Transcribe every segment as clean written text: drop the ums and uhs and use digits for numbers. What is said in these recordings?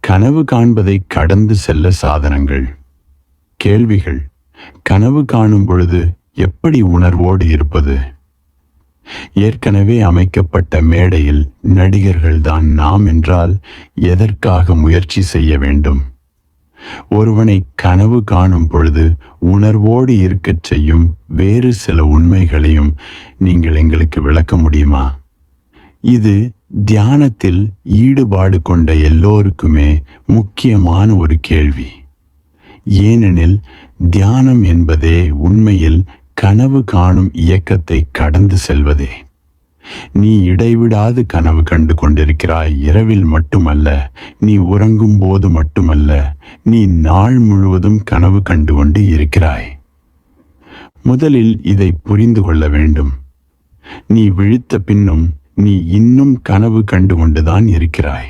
கனவு காண்பதை கடந்து செல்ல சாதனங்கள். கேள்விகள்: கனவு காணும் பொழுது எப்படி உணர்வோடு இருப்பது? ஏற்கனவே அமைக்கப்பட்ட மேடையில் நடிகர்கள்தான் நாம் என்றால் எதற்காக முயற்சி செய்ய வேண்டும்? ஒருவனை கனவு காணும் பொழுது உணர்வோடு இருக்கச் செய்யும் வேறு சில உண்மைகளையும் நீங்கள் எங்களுக்கு விளக்க முடியுமா? இது தியானத்தில் ஈடுபாடு கொண்ட எல்லோருக்குமே முக்கியமான ஒரு கேள்வி. ஏனெனில் தியானம் என்பதே உண்மையில் கனவு காணும் இயக்கத்தை கடந்து செல்வதே. நீ இடைவிடாது கனவு கண்டு கொண்டிருக்கிறாய். இரவில் மட்டுமல்ல, நீ உறங்கும் போது மட்டுமல்ல, நீ நாள் முழுவதும் கனவு கண்டு கொண்டு இருக்கிறாய். முதலில் இதை புரிந்து கொள்ள வேண்டும். நீ விழித்த பின்னும் நீ இன்னும் கனவு கண்டு கொண்டுதான் இருக்கிறாய்.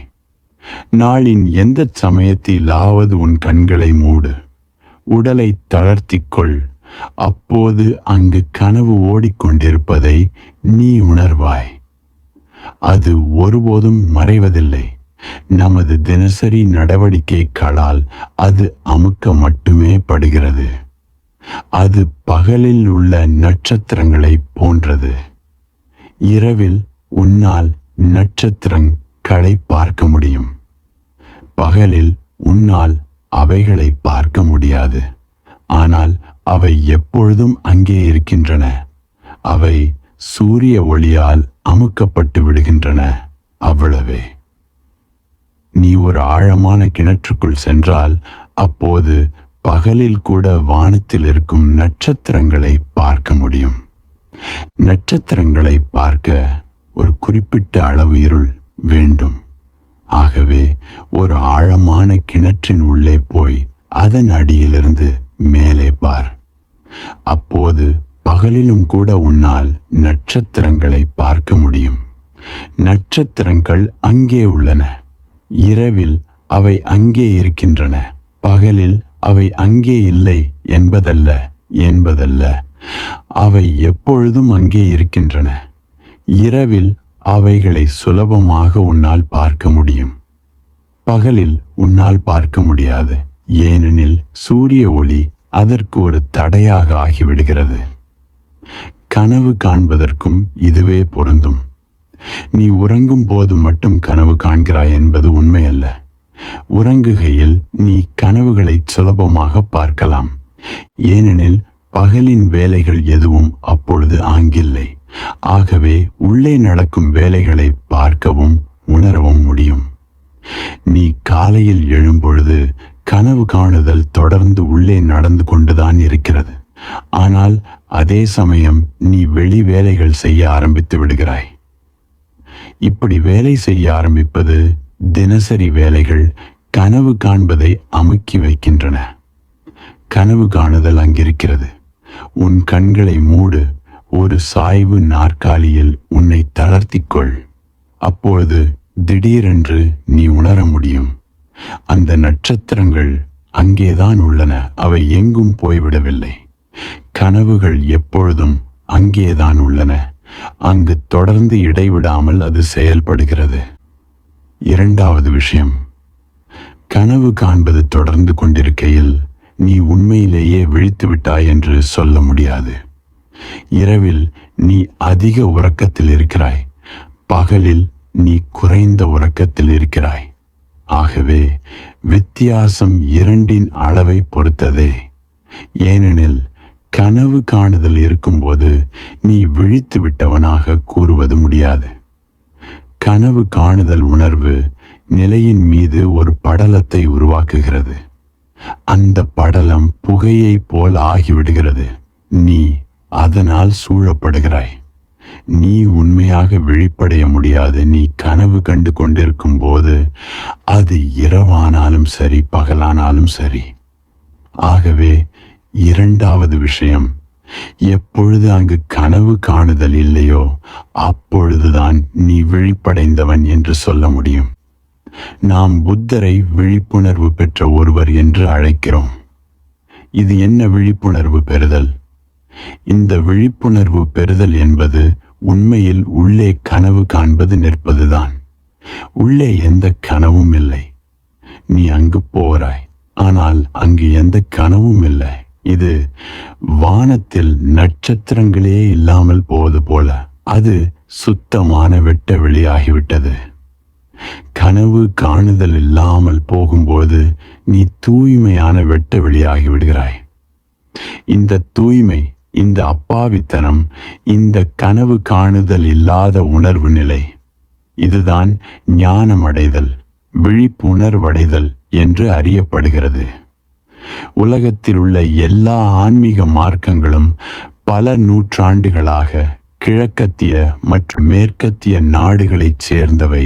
நாளின் எந்த சமயத்திலாவது உன் கண்களை மூடு, உடலை தளர்த்திக்கொள். அப்போது அங்கு கனவு ஓடிக்கொண்டிருப்பதை நீ உணர்வாய். அது ஒருபோதும் மறைவதில்லை. நமது தினசரி நடவடிக்கைகளால் அது அமுக்க மட்டுமே படுகிறது. அது பகலில் உள்ள நட்சத்திரங்களை போன்றது. இரவில் உன்னால் நட்சத்திரங்களை பார்க்க முடியும். பகலில் உன்னால் அவைகளை பார்க்க முடியாது. ஆனால் அவை எப்பொழுதும் அங்கே இருக்கின்றன. அவை சூரிய ஒளியால் அமுக்கப்பட்டு விடுகின்றன. அவ்வளவே. நீ ஒரு ஆழமான கிணற்றுக்குள் சென்றால் அப்போது பகலில் கூட வானத்தில் இருக்கும் நட்சத்திரங்களை பார்க்க முடியும். நட்சத்திரங்களை பார்க்க ஒரு குறிப்பிட்ட அளவு இருள் வேண்டும். ஆகவே ஒரு ஆழமான கிணற்றின் உள்ளே போய் அதன் அடியிலிருந்து மேலே பார். அப்போது பகலிலும் கூட உன்னால் நட்சத்திரங்களை பார்க்க முடியும். நட்சத்திரங்கள் அங்கே உள்ளன. இரவில் அவை அங்கே இருக்கின்றன. பகலில் அவை அங்கே இல்லை என்பதல்ல. அவை எப்பொழுதும் அங்கே இருக்கின்றன. இரவில் அவைகளை சுலபமாக உன்னால் பார்க்க முடியும். பகலில் உன்னால் பார்க்க முடியாது. ஏனெனில் சூரிய ஒளி அதற்கு ஒரு தடையாக ஆகிவிடுகிறது. கனவு காண்பதற்கும் இதுவே பொருந்தும். நீ உறங்கும் போது மட்டும் கனவு காண்கிறாய் என்பது உண்மையல்ல. உறங்குகையில் நீ கனவுகளை சுலபமாக பார்க்கலாம். ஏனெனில் பகலின் வேலைகள் எதுவும் அப்பொழுது ஆங்கில்லை. ஆகவே உள்ளே நடக்கும் வேலைகளை பார்க்கவும் உணரவும் முடியும். நீ காலையில் எழும்பொழுது கனவு காணுதல் தொடர்ந்து உள்ளே நடந்து கொண்டுதான் இருக்கிறது. ஆனால் அதே சமயம் நீ வெளி வேலைகள் செய்ய ஆரம்பித்து விடுகிறாய். இப்படி வேலை செய்ய ஆரம்பிப்பது தினசரி வேலைகள் கனவு காண்பதை அமுக்கி வைக்கின்றன. கனவு காணுதல் அங்கிருக்கிறது. உன் கண்களை மூடு. ஒரு சாய்வு நாற்காலியில் உன்னை தளர்த்திக்கொள். அப்பொழுது திடீரென்று நீ உணர முடியும். அந்த நட்சத்திரங்கள் அங்கேதான் உள்ளன. அவை எங்கும் போய்விடவில்லை. கனவுகள் எப்பொழுதும் அங்கேதான் உள்ளன. அங்கு தொடர்ந்து இடைவிடாமல் அது செயல்படுகிறது. இரண்டாவது விஷயம், கனவு காண்பது தொடர்ந்து கொண்டிருக்கையில் நீ உண்மையிலேயே விழித்து விட்டாய் என்று சொல்ல முடியாது. இரவில் நீ அதிக உறக்கத்தில் இருக்கிறாய். பகலில் நீ குறைந்த உறக்கத்தில் இருக்கிறாய். ஆகவே வித்தியாசம் இரண்டின் அளவை பொறுத்ததே. ஏனெனில் கனவு காணுதல் இருக்கும்போது நீ விழித்து விட்டவனாக கூறுவது முடியாது. கனவு காணுதல் உணர்வு நிலையின் மீது ஒரு படலத்தை உருவாக்குகிறது. அந்த படலம் புகையை போல் ஆகிவிடுகிறது. நீ அதனால் சூழப்படுகிறாய். நீ உண்மையாக விழிப்படைய முடியாது. நீ கனவு கண்டு கொண்டிருக்கும் போது அது இரவானாலும் சரி, பகலானாலும் சரி. ஆகவே இரண்டாவது விஷயம், எப்பொழுது அங்கு கனவு காணுதல் இல்லையோ அப்பொழுதுதான் நீ விழிப்படைந்தவன் என்று சொல்ல முடியும். நாம் புத்தரை விழிப்புணர்வு பெற்ற ஒருவர் என்று அழைக்கிறோம். இது என்ன விழிப்புணர்வு பெறுதல்? இந்த விழிப்புணர்வு பெறுதல் என்பது உண்மையில் உள்ளே கனவு காண்பது நிற்பதுதான். உள்ளே எந்த கனவும் இல்லை. நீ அங்கு போகிறாய், ஆனால் அங்கு எந்த கனவும் இல்லை. இது வானத்தில் நட்சத்திரங்களே இல்லாமல் போவது போல. அது சுத்தமான வெட்ட வெளியாகிவிட்டது. கனவு காணுதல் இல்லாமல் போகும்போது நீ தூய்மையான வெட்ட வெளியாகி விடுகிறாய். இந்த தூய்மை, இந்த அப்பாவித்தனம், இந்த கனவு காணுதல் இல்லாத உணர்வு நிலை, இதுதான் ஞானமடைதல், விழிப்புணர்வடைதல் என்று அறியப்படுகிறது. உலகத்தில் உள்ள எல்லா ஆன்மீக மார்க்கங்களும் பல நூற்றாண்டுகளாக கிழக்கத்திய மற்றும் மேற்கத்திய நாடுகளைச் சேர்ந்தவை.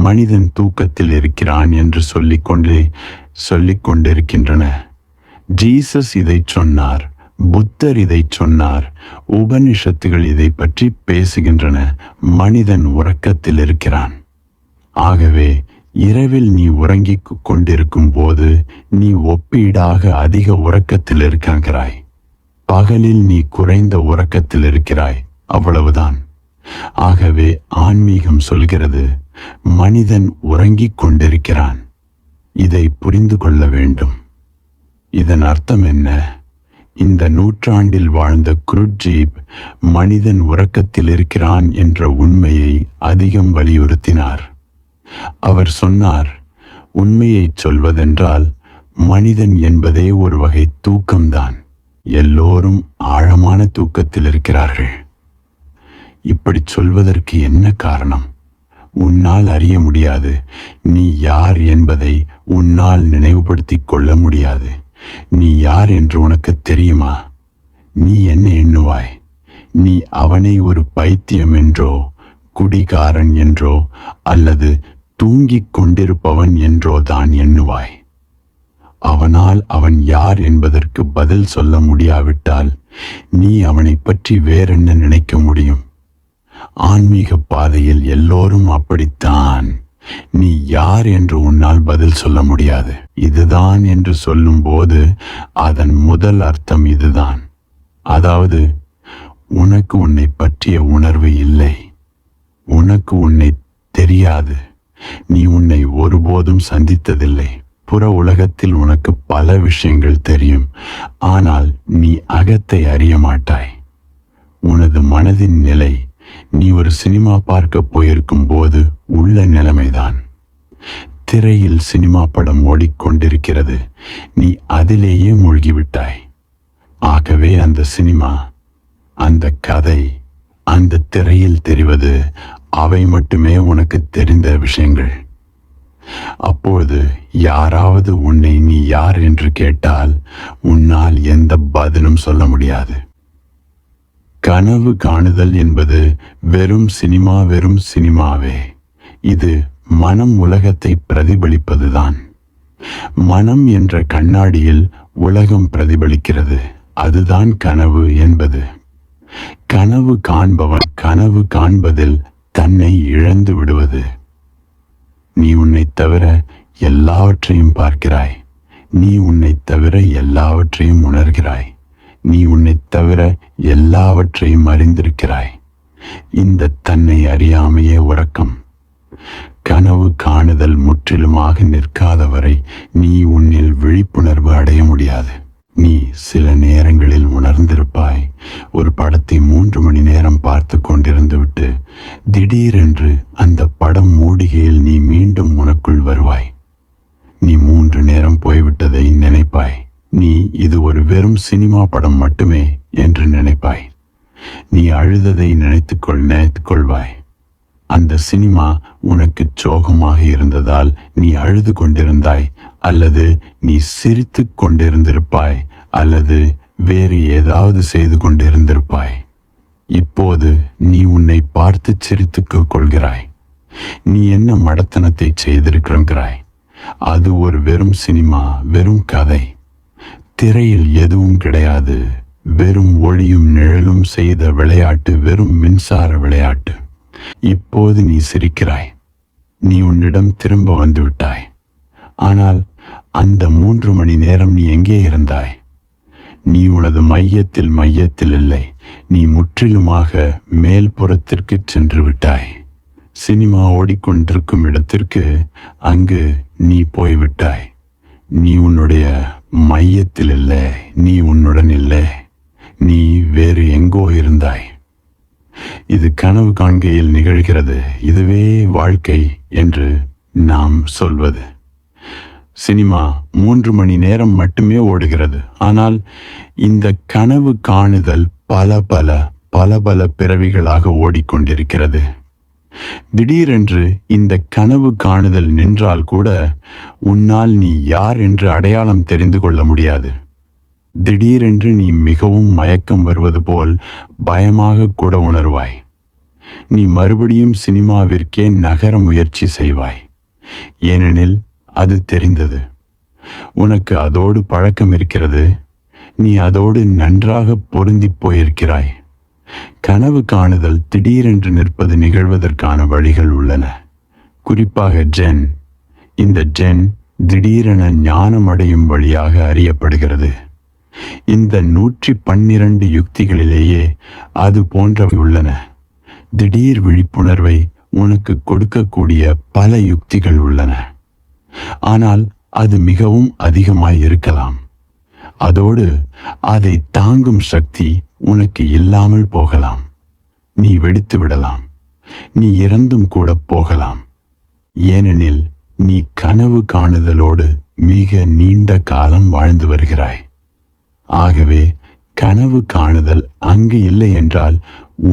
மனிதன் தூக்கத்தில் இருக்கிறான் என்று சொல்லிக் கொண்டிருக்கின்றன. ஜீசஸ் இதை சொன்னார், புத்தர் இதை சொன்னார், உபனிஷத்துகள் இதை பற்றி பேசுகின்றன. மனிதன் உறக்கத்தில் இருக்கிறான். ஆகவே இரவில் நீ உறங்கிக் கொண்டிருக்கும் போது நீ ஒப்பீடாக அதிக உறக்கத்தில் இருக்கிறாய். பகலில் நீ குறைந்த உறக்கத்தில் இருக்கிறாய், அவ்வளவுதான். ஆகவே ஆன்மீகம் சொல்கிறது, மனிதன் உறங்கிக் கொண்டிருக்கிறான். இதை புரிந்து கொள்ள வேண்டும். இதன் அர்த்தம் என்ன? இந்த நூற்றாண்டில் வாழ்ந்த குருட்ஜீப் மனிதன் உறக்கத்தில் இருக்கிறான் என்ற உண்மையை அதிகம் வலியுறுத்தினார். அவர் சொன்னார், உண்மையை சொல்வதென்றால் மனிதன் என்பதே ஒரு வகை தூக்கம்தான். எல்லோரும் ஆழமான தூக்கத்தில் இருக்கிறார்கள். இப்படி சொல்வதற்கு என்ன காரணம்? உன்னால் அறிய முடியாது. நீ யார் என்பதை உன்னால் நினைவுபடுத்திக் கொள்ள முடியாது. நீ யார் என்று உனக்கு தெரியுமா? நீ என்ன எண்ணுவாய்? நீ அவனை ஒரு பைத்தியம் என்றோ, குடிகாரன் என்றோ, அல்லது தூங்கிக் கொண்டிருப்பவன் என்றோ தான் எண்ணுவாய். அவனால் அவன் யார் என்பதற்கு பதில் சொல்ல முடியாவிட்டால் நீ அவனை பற்றி வேறென்ன நினைக்க முடியும்? ஆன்மீக பாதையில் எல்லோரும் அப்படித்தான். நீ யார் என்று உன்னால் பதில் சொல்ல முடியாது. இதுதான் என்று சொல்லும் போது அதன் முதல் அர்த்தம் இதுதான். அதாவது, உனக்கு உன்னை பற்றிய உணர்வு இல்லை. உனக்கு உன்னை தெரியாது. நீ உன்னை ஒருபோதும் சந்தித்ததில்லை. புற உலகத்தில் உனக்கு பல விஷயங்கள் தெரியும், ஆனால் நீ அகத்தை அறிய மாட்டாய். உனது மனதின் நிலை நீ ஒரு சினிமா பார்க்க போயிருக்கும் போது உள்ள நிலைமைதான். திரையில் சினிமா படம் ஓடிக்கொண்டிருக்கிறது, நீ அதிலேயே மூழ்கிவிட்டாய். ஆகவே அந்த சினிமா, அந்த கதை, அந்த திரையில் தெரிவது அவை மட்டுமே உனக்கு தெரிந்த விஷயங்கள். அப்போது யாராவது உன்னை நீ யார் என்று கேட்டால் உன்னால் எந்த பதிலும் சொல்ல முடியாது. கனவு காணுதல் என்பது வெறும் சினிமாவே. இது மனம் உலகத்தை பிரதிபலிப்பதுதான். மனம் என்ற கண்ணாடியில் உலகம் பிரதிபலிக்கிறது. அதுதான் கனவு என்பது. கனவு காண்பவன் கனவு காண்பதில் தன்னை இழந்து விடுவது. நீ உன்னை தவிர எல்லாவற்றையும் பார்க்கிறாய். நீ உன்னை தவிர எல்லாவற்றையும் உணர்கிறாய். நீ உன்னை தவிர எல்லாவற்றையும் அறிந்திருக்கிறாய். இந்த தன்னை அறியாமையே உறக்கம். கனவு காணுதல் முற்றிலுமாக நிற்காதவரை நீ உன்னில் விழிப்புணர்வு அடைய முடியாது. நீ சில நேரங்களில் உணர்ந்திருப்பாய். ஒரு படத்தை 3 மணி நேரம் பார்த்து கொண்டிருந்து விட்டு திடீரென்று அந்த படம் மூடிகையில் நீ மீண்டும் உனக்குள் வருவாய். நீ 3 நேரம் போய்விட்டதை நினைப்பாய். நீ இது ஒரு வெறும் சினிமா படம் மட்டுமே என்று நினைப்பாய். நீ அழுததை நினைத்துக்கொள்வாய். அந்த சினிமா உனக்கு சோகமாக இருந்ததால் நீ அழுது கொண்டிருந்தாய், அல்லது நீ சிரித்து கொண்டிருந்திருப்பாய், அல்லது வேறு ஏதாவது செய்து கொண்டிருந்திருப்பாய். இப்போது நீ உன்னை பார்த்து சிரித்துக் கொள்கிறாய். நீ என்ன மடத்தனத்தை செய்திருக்கிறாய்? அது ஒரு வெறும் சினிமா, வெறும் கதை. திரையில் எதுவும் கிடையாது. வெறும் ஒளியும் நிழலும் செய்த விளையாட்டு, வெறும் மின்சார விளையாட்டு. இப்போது நீ சிரிக்கிறாய். நீ உன்னிடம் திரும்ப வந்து விட்டாய். ஆனால் அந்த 3 மணி நேரம் நீ எங்கே இருந்தாய்? நீ உனது மையத்தில் இல்லை. நீ முற்றிலுமாக மேல்புறத்திற்கு சென்று விட்டாய். சினிமா ஓடிக்கொண்டிருக்கும் இடத்திற்கு அங்கு நீ போய்விட்டாய். நீ உன்னுடைய மையத்தில் இல்லை, நீ உன்னுடன் இல்லை, நீ வேறு எங்கோ இருந்தாய். இது கனவு காண்கையில் நிகழ்கிறது. இதுவே வாழ்க்கை என்று நாம் சொல்வது. சினிமா 3 மணி நேரம் மட்டுமே ஓடுகிறது. ஆனால் இந்த கனவு காணுதல் பல பல பல பல பிறவிகளாக ஓடிக்கொண்டிருக்கிறது. திடீரென்று இந்த கனவு காணுதல் நின்றால் கூட உன்னால் நீ யார் என்று அடையாளம் தெரிந்து கொள்ள முடியாது. திடீரென்று நீ மிகவும் மயக்கம் வருவது போல் பயமாக கூட உணர்வாய். நீ மறுபடியும் சினிமாவிற்கே நகர முயற்சி செய்வாய். ஏனெனில் அது தெரிந்தது. உனக்கு அதோடு பழக்கம் இருக்கிறது. நீ அதோடு நன்றாக பொருந்தி போயிருக்கிறாய். கனவு காணுதல் திடீரென்று நிற்பது நிகழ்வதற்கான வழிகள் உள்ளன. குறிப்பாக ஜென். இந்த ஜென் திடீரென ஞானம் அடையும் வழியாக அறியப்படுகிறது. இந்த 112 யுக்திகளிலேயே அது போன்றவை உள்ளன. திடீர் விழிப்புணர்வை உனக்கு கொடுக்கக்கூடிய பல யுக்திகள் உள்ளன. ஆனால் அது மிகவும் அதிகமாய் இருக்கலாம். அதோடு அதை தாங்கும் சக்தி உனக்கு இல்லாமல் போகலாம். நீ வெடித்து விடலாம். நீ இறந்தும் கூட போகலாம். ஏனெனில் நீ கனவு காணுதலோடு மிக நீண்ட காலம் வாழ்ந்து வருகிறாய். ஆகவே கனவு காணுதல் அங்கு இல்லை என்றால்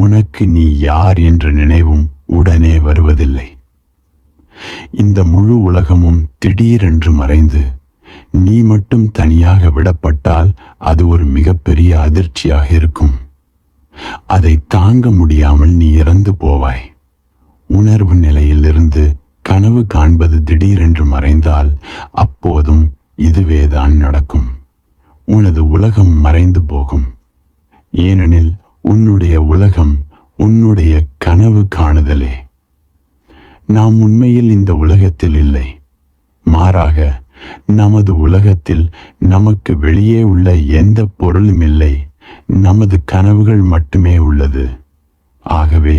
உனக்கு நீ யார் என்ற நினைவும் உடனே வருவதில்லை. இந்த முழு உலகமும் திடீரென்று மறைந்து நீ மட்டும் தனியாக விடப்பட்டால் அது ஒரு மிகப்பெரிய அதிர்ச்சியாக இருக்கும். அதை தாங்க முடியாமல் நீ இறந்து போவாய். உணர்வு நிலையிலிருந்து கனவு காண்பது திடீரென்று மறைந்தால் அப்போதும் இதுவேதான் நடக்கும். உனது உலகம் மறைந்து போகும். ஏனெனில் உன்னுடைய உலகம் உன்னுடைய கனவு காணுதலே. நாம் உண்மையில் இந்த உலகத்தில் இல்லை. மாறாக நமது உலகத்தில் நமக்கு வெளியே உள்ள எந்த பொருளும் இல்லை. நமது கனவுகள் மட்டுமே உள்ளது. ஆகவே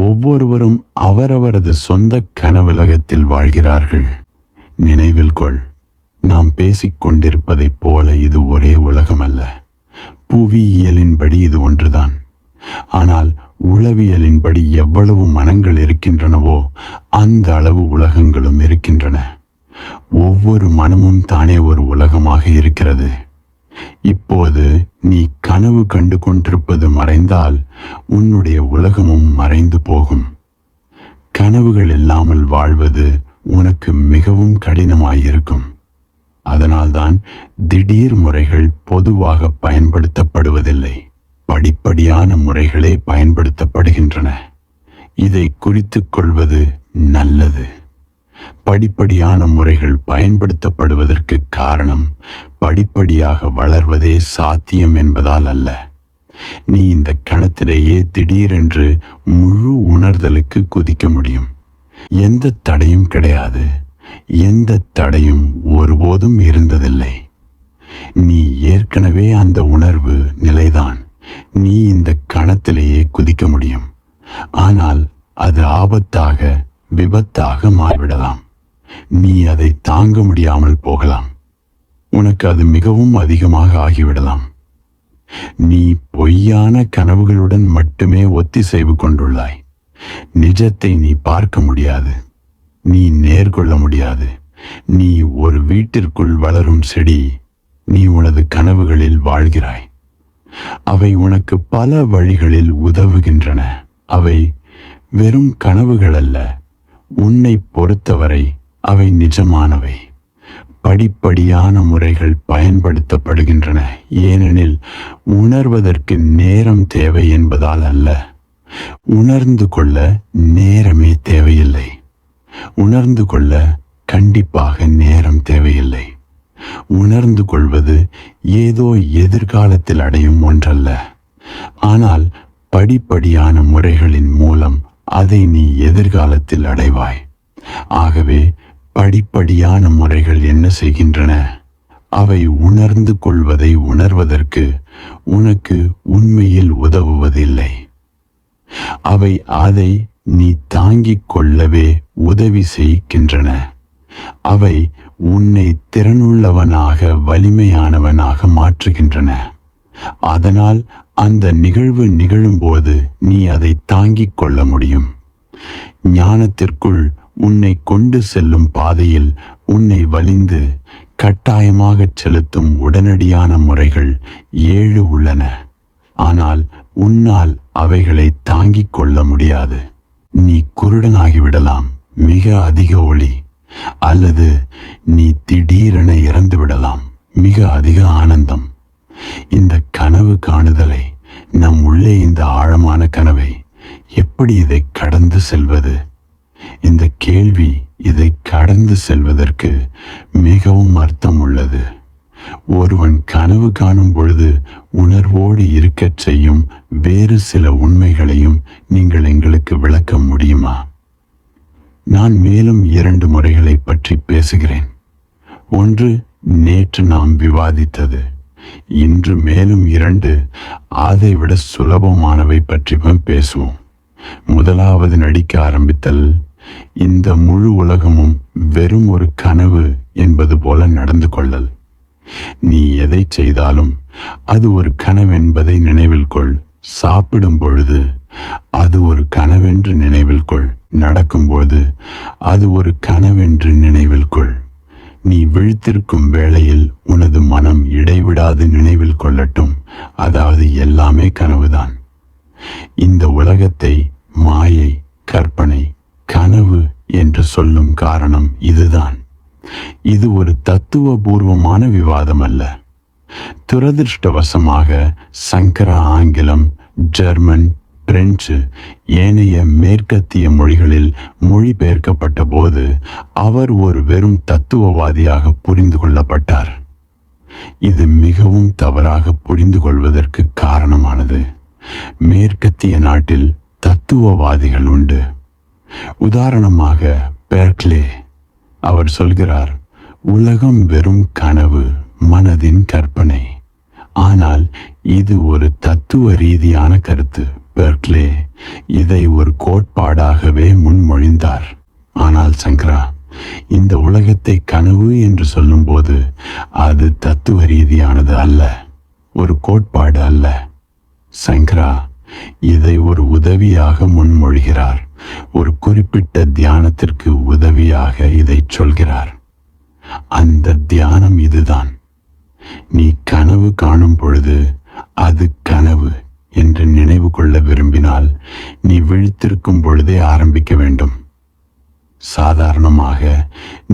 ஒவ்வொருவரும் அவரவரது சொந்த கனவுலகத்தில் வாழ்கிறார்கள். நினைவில் கொள், நாம் பேசிக்கொண்டிருப்பதைப் போல இது ஒரே உலகம் அல்ல. புவியியலின்படி இது ஒன்றுதான். ஆனால் உளவியலின்படி எவ்வளவு மனங்கள் இருக்கின்றனவோ அந்த அளவு உலகங்களும் இருக்கின்றன. ஒவ்வொரு மனமும் தானே ஒரு உலகமாக இருக்கிறது. இப்போது நீ கனவு கண்டு கொண்டிருப்பது மறைந்தால் உன்னுடைய உலகமும் மறைந்து போகும். கனவுகள் இல்லாமல் வாழ்வது உனக்கு மிகவும் கடினமாயிருக்கும். அதனால்தான் திடீர் முறைகள் பொதுவாக பயன்படுத்தப்படுவதில்லை. படிப்படியான முறைகளே பயன்படுத்தப்படுகின்றன. இதை குறித்துக் கொள்வது நல்லது. படிப்படியான முறைகள் பயன்படுத்தப்படுவதற்கு காரணம் படிப்படியாக வளர்வதே சாத்தியம் என்பதால் அல்ல. நீ இந்த கணத்திலேயே திடீரென்று முழு உணர்தலுக்கு குதிக்க முடியும். எந்த தடையும் கிடையாது. எந்த தடையும் ஒருபோதும் இருந்ததில்லை. நீ ஏற்கனவே அந்த உணர்வு நிலைதான். நீ இந்த கணத்திலேயே குதிக்க முடியும். ஆனால் அது ஆபத்தாக, விபத்தாக மாறிவிடலாம். நீ அதை தாங்க முடியாமல் போகலாம். உனக்கு அது மிகவும் அதிகமாக ஆகிவிடலாம். நீ பொய்யான கனவுகளுடன் மட்டுமே ஒத்திசைவு கொண்டுள்ளாய். நிஜத்தை நீ பார்க்க முடியாது. நீ நேர்கொள்ள முடியாது. நீ ஒரு வீட்டிற்குள் வளரும் செடி. நீ உனது கனவுகளில் வாழ்கிறாய். அவை உனக்கு பல வழிகளில் உதவுகின்றன. அவை வெறும் கனவுகள் அல்ல. உன்னை பொறுத்தவரை அவை நிஜமானவை. படிப்படியான முறைகள் பயன்படுத்தப்படுகின்றன. ஏனெனில் உணர்வதற்கு நேரம் தேவை என்பதால் அல்ல. உணர்ந்து கொள்ள நேரமே தேவையில்லை. உணர்ந்து கொள்ள கண்டிப்பாக நேரம் தேவையில்லை. உணர்ந்து கொள்வது ஏதோ எதிர்காலத்தில் அடையும் ஒன்றல்ல. ஆனால் படிப்படியான முறைகளின் மூலம் அதை நீ எதிர்காலத்தில் அடைவாய். ஆகவே படிப்படியான முறைகள் என்ன செய்கின்றன? அவை உணர்ந்து கொள்வதை உணர்வதற்கு உனக்கு உண்மையில் உதவுவதில்லை. அவை அதை நீ தாங்கிக் கொள்ளவே உதவி செய்கின்றன. அவை உன்னை திறனுள்ளவனாக வலிமையானவனாக மாற்றுகின்றன. அதனால் அந்த நிகழ்வு நிகழும்போது நீ அதை தாங்கிக் கொள்ள முடியும். ஞானத்திற்குள் உன்னை கொண்டு செல்லும் பாதையில் உன்னை வலிந்து கட்டாயமாகச் செலுத்தும் உடனடியான முறைகள் 7 உள்ளன. ஆனால் உன்னால் அவைகளை தாங்கிக் கொள்ள முடியாது. நீ குருடனாகிவிடலாம், மிக அதிக ஒளி, அல்லது நீ திடீரென இறந்து விடலாம், மிக அதிக ஆனந்தம். இந்த கனவு காணுதலை, நம் உள்ளே இந்த ஆழமான கனவை எப்படி இதை கடந்து செல்வது? இந்த கேள்வி இதை கடந்து செல்வதற்கு மிகவும் அர்த்தம் உள்ளது. ஒருவன் கனவு காணும் பொழுது உணர்வோடு இருக்கச் செய்யும் வேறு சில உண்மைகளையும் நீங்கள் எங்களுக்கு விளக்க முடியுமா? நான் மேலும் 2 முறைகளை பற்றி பேசுகிறேன். ஒன்று நேற்று நாம் விவாதித்தது. இன்று மேலும் 2 அதைவிட சுலபமானவை பற்றி பேசுவோம். முதலாவது நடிக்க ஆரம்பித்தல். இந்த முழு உலகமும் வெறும் ஒரு கனவு என்பது போல நடந்து கொள்ளல். நீ எதை செய்தாலும் அது ஒரு கனவென்பதை நினைவில் கொள். சாப்பிடும் பொழுது அது ஒரு கனவென்று நினைவில் கொள். நடக்கும்போது அது ஒரு கனவென்று நினைவில் கொள். நீ விழித்திருக்கும் வேளையில் உனது மனம் இடைவிடாது நினைவில் கொள்ளட்டும், அதாவது எல்லாமே கனவுதான். இந்த உலகத்தை மாயை, கற்பனை, கனவு என்று சொல்லும் காரணம் இதுதான். இது ஒரு தத்துவபூர்வமான விவாதம் அல்ல. துரதிருஷ்டவசமாக சங்கரா ஆங்கிலம், ஜெர்மன், பிரெஞ்சு, ஏனைய மேற்கத்திய மொழிகளில் மொழிபெயர்க்கப்பட்ட போது அவர் ஒரு வெறும் தத்துவவாதியாக புரிந்து கொள்ளப்பட்டார். இது மிகவும் தவறாக புரிந்து கொள்வதற்கு காரணமானது. மேற்கத்திய நாட்டில் தத்துவவாதிகள் உண்டு. உதாரணமாக பெர்க்லே. அவர் சொல்கிறார், உலகம் வெறும் கனவு, மனதின் கற்பனை. ஆனால் இது ஒரு தத்துவ ரீதியான கருத்து. பெர்க்லே இதை ஒரு கோட்பாடாகவே முன்மொழிந்தார். ஆனால் சங்கரா இந்த உலகத்தை கனவு என்று சொல்லும்போது அது தத்துவ ரீதியானது அல்ல, ஒரு கோட்பாடு அல்ல. சங்கரா இதை ஒரு உதவியாக முன்மொழிகிறார். ஒரு குறிப்பிட்ட தியானத்திற்கு உதவியாக இதை சொல்கிறார். அந்த தியானம் இதுதான். நீ கனவு காணும் பொழுது அது கனவு என்று நினைவு கொள்ள விரும்பினால் நீ விழித்திருக்கும் பொழுதே ஆரம்பிக்க வேண்டும். சாதாரணமாக